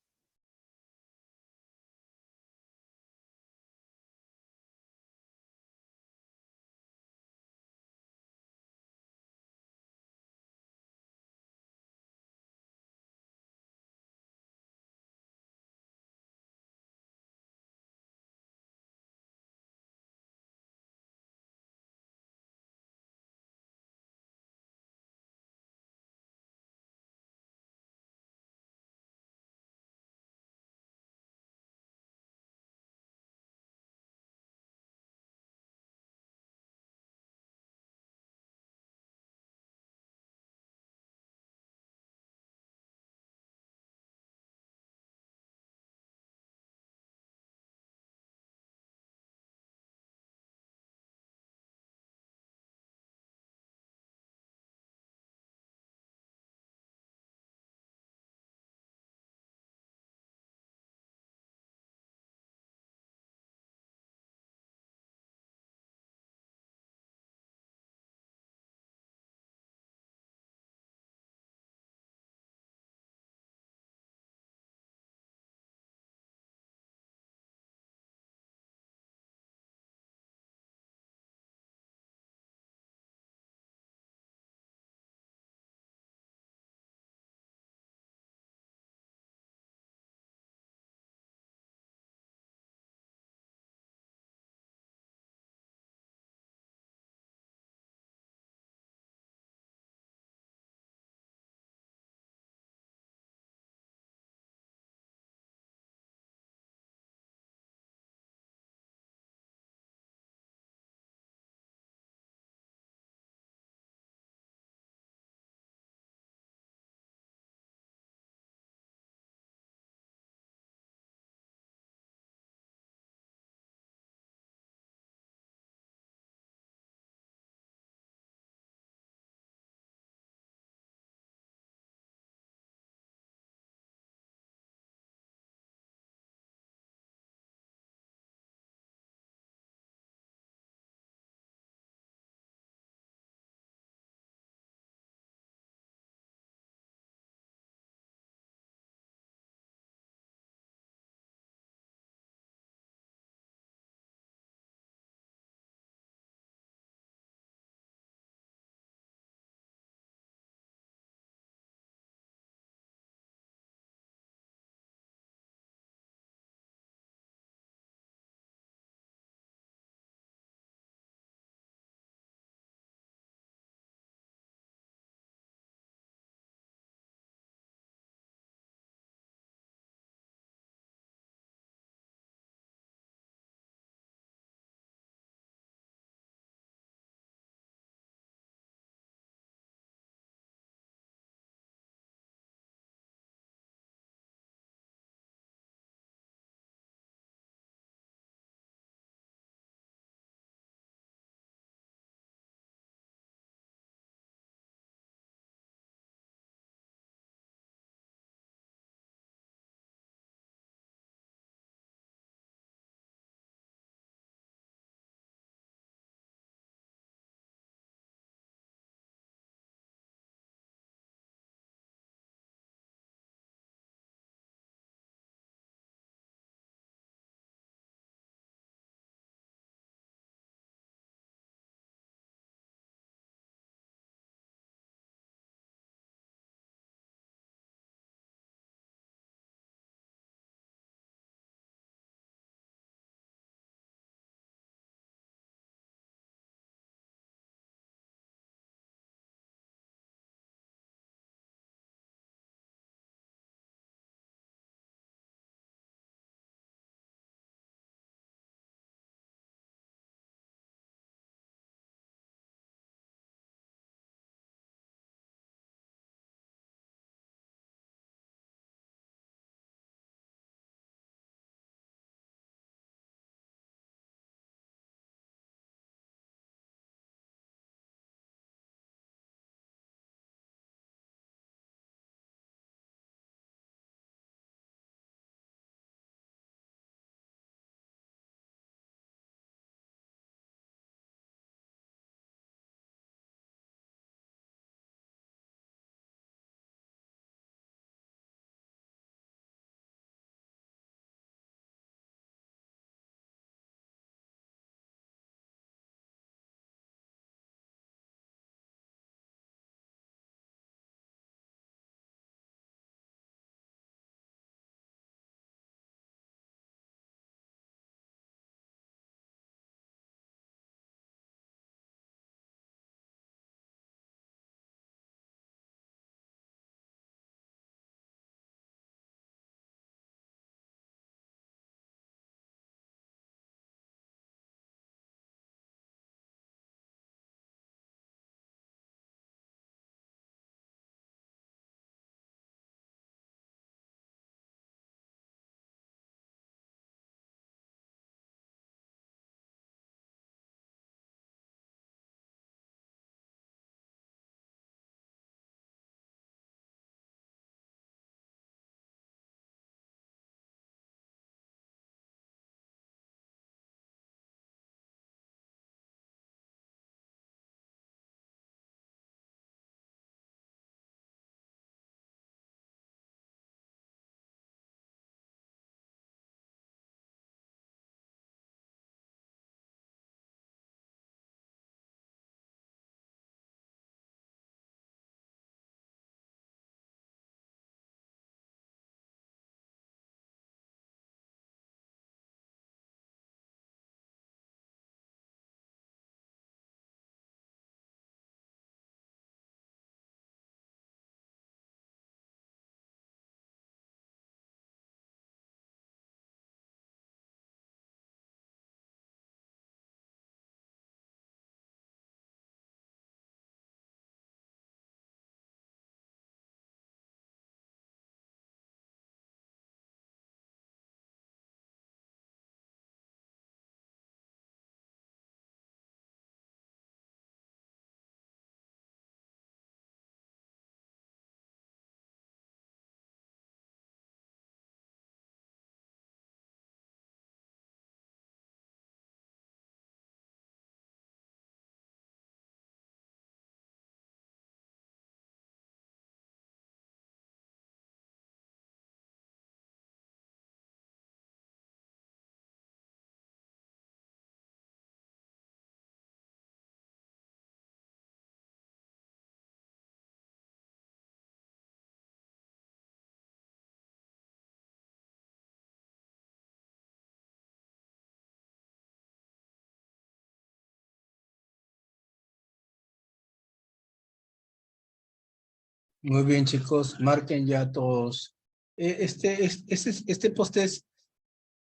Muy bien, chicos, marquen ya todos. Este post-test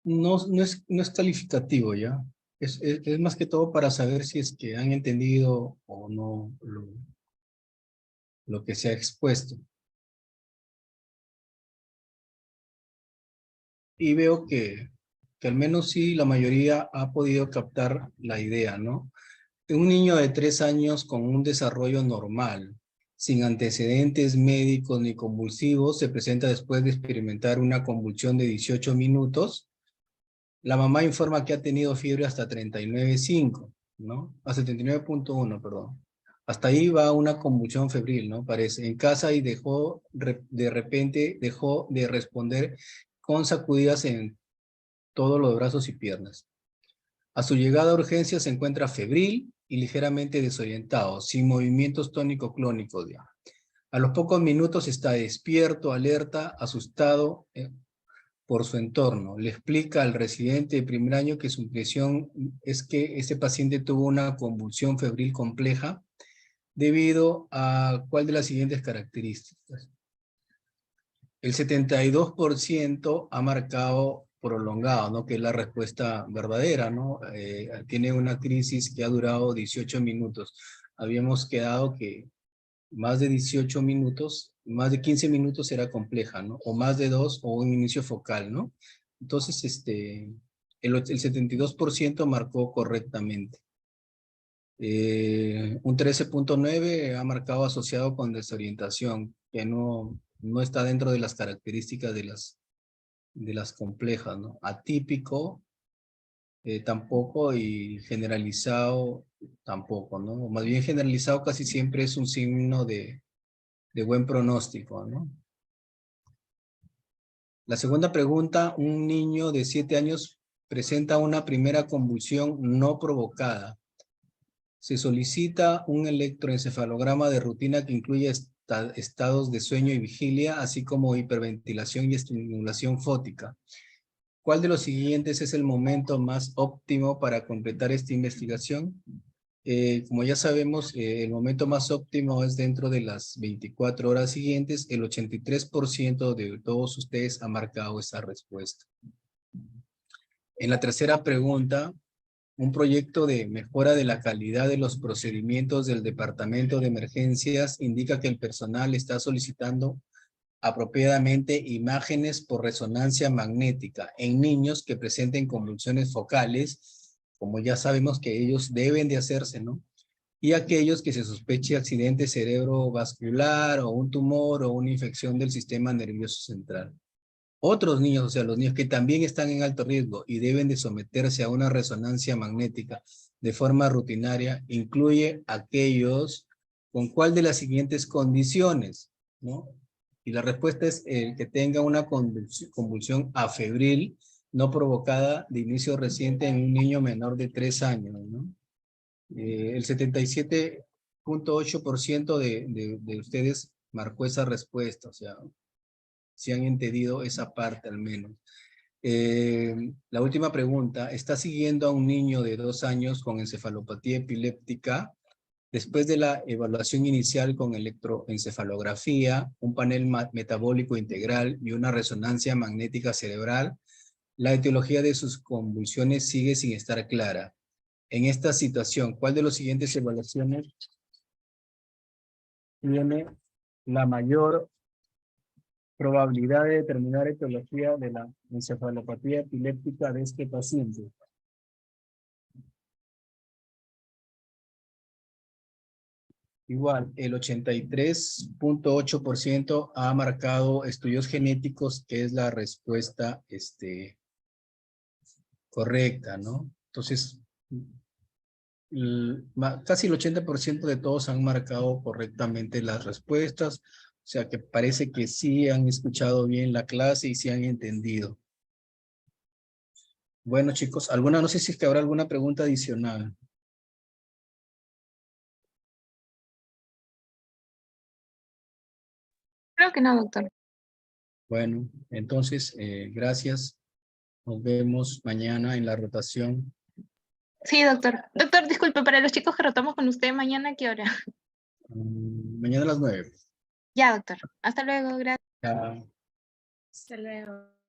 no es calificativo, ¿ya? Es más que todo para saber si es que han entendido o no lo que se ha expuesto. Y veo que al menos sí la mayoría ha podido captar la idea, ¿no? Un niño de 3 años con un desarrollo normal, sin antecedentes médicos ni convulsivos, se presenta después de experimentar una convulsión de 18 minutos. La mamá informa que ha tenido fiebre hasta 39.5, ¿no? Hasta 39.1, perdón. Hasta ahí va una convulsión febril, ¿no? Parece. En casa y de repente dejó de responder con sacudidas en todos los brazos y piernas. A su llegada a urgencias se encuentra febril y ligeramente desorientado, sin movimientos tónico-clónicos ya. A los pocos minutos está despierto, alerta, asustado por su entorno. Le explica al residente de primer año que su impresión es que este paciente tuvo una convulsión febril compleja debido a ¿cuál de las siguientes características? El 72% ha marcado prolongado, ¿no? Que es la respuesta verdadera, ¿no? Tiene una crisis que ha durado 18 minutos. Habíamos quedado que más de 18 minutos, más de 15 minutos era compleja, ¿no? O más de 2 o un inicio focal, ¿no? Entonces, el 72% marcó correctamente. Un 13.9 ha marcado asociado con desorientación, que no está dentro de las características de las complejas, ¿no? Atípico, tampoco, y generalizado tampoco, ¿no? Más bien generalizado casi siempre es un signo de buen pronóstico, ¿no? La segunda pregunta, un niño de 7 años presenta una primera convulsión no provocada. Se solicita un electroencefalograma de rutina que incluye estados de sueño y vigilia, así como hiperventilación y estimulación fótica. ¿Cuál de los siguientes es el momento más óptimo para completar esta investigación? Como ya sabemos, el momento más óptimo es dentro de las 24 horas siguientes. El 83% de todos ustedes ha marcado esa respuesta. En la tercera pregunta, un proyecto de mejora de la calidad de los procedimientos del Departamento de Emergencias indica que el personal está solicitando apropiadamente imágenes por resonancia magnética en niños que presenten convulsiones focales, como ya sabemos que ellos deben de hacerse, ¿no? Y aquellos que se sospeche accidente cerebrovascular o un tumor o una infección del sistema nervioso central. Otros niños, o sea, los niños que también están en alto riesgo y deben de someterse a una resonancia magnética de forma rutinaria, incluye aquellos con cuál de las siguientes condiciones, ¿no? Y la respuesta es que tenga una convulsión afebril no provocada de inicio reciente en un niño menor de 3 años, ¿no? El 77.8% de ustedes marcó esa respuesta, o sea, si han entendido esa parte al menos. La última pregunta, ¿está siguiendo a un niño de 2 años con encefalopatía epiléptica? Después de la evaluación inicial con electroencefalografía, un panel metabólico integral y una resonancia magnética cerebral, la etiología de sus convulsiones sigue sin estar clara. En esta situación, ¿cuál de las siguientes evaluaciones tiene la mayor probabilidad de determinar etiología de la encefalopatía epiléptica de este paciente? Igual, el 83.8% ha marcado estudios genéticos, que es la respuesta correcta, ¿no? Entonces, casi el 80% de todos han marcado correctamente las respuestas, o sea que parece que sí han escuchado bien la clase y sí han entendido. Bueno, chicos, no sé si es que habrá alguna pregunta adicional. Creo que no, doctor. Bueno, entonces, gracias. Nos vemos mañana en la rotación. Sí, doctor. Doctor, disculpe, para los chicos que rotamos con usted, ¿mañana a qué hora? Mañana a las 9. Ya, doctor. Hasta luego. Gracias. Ya. Hasta luego.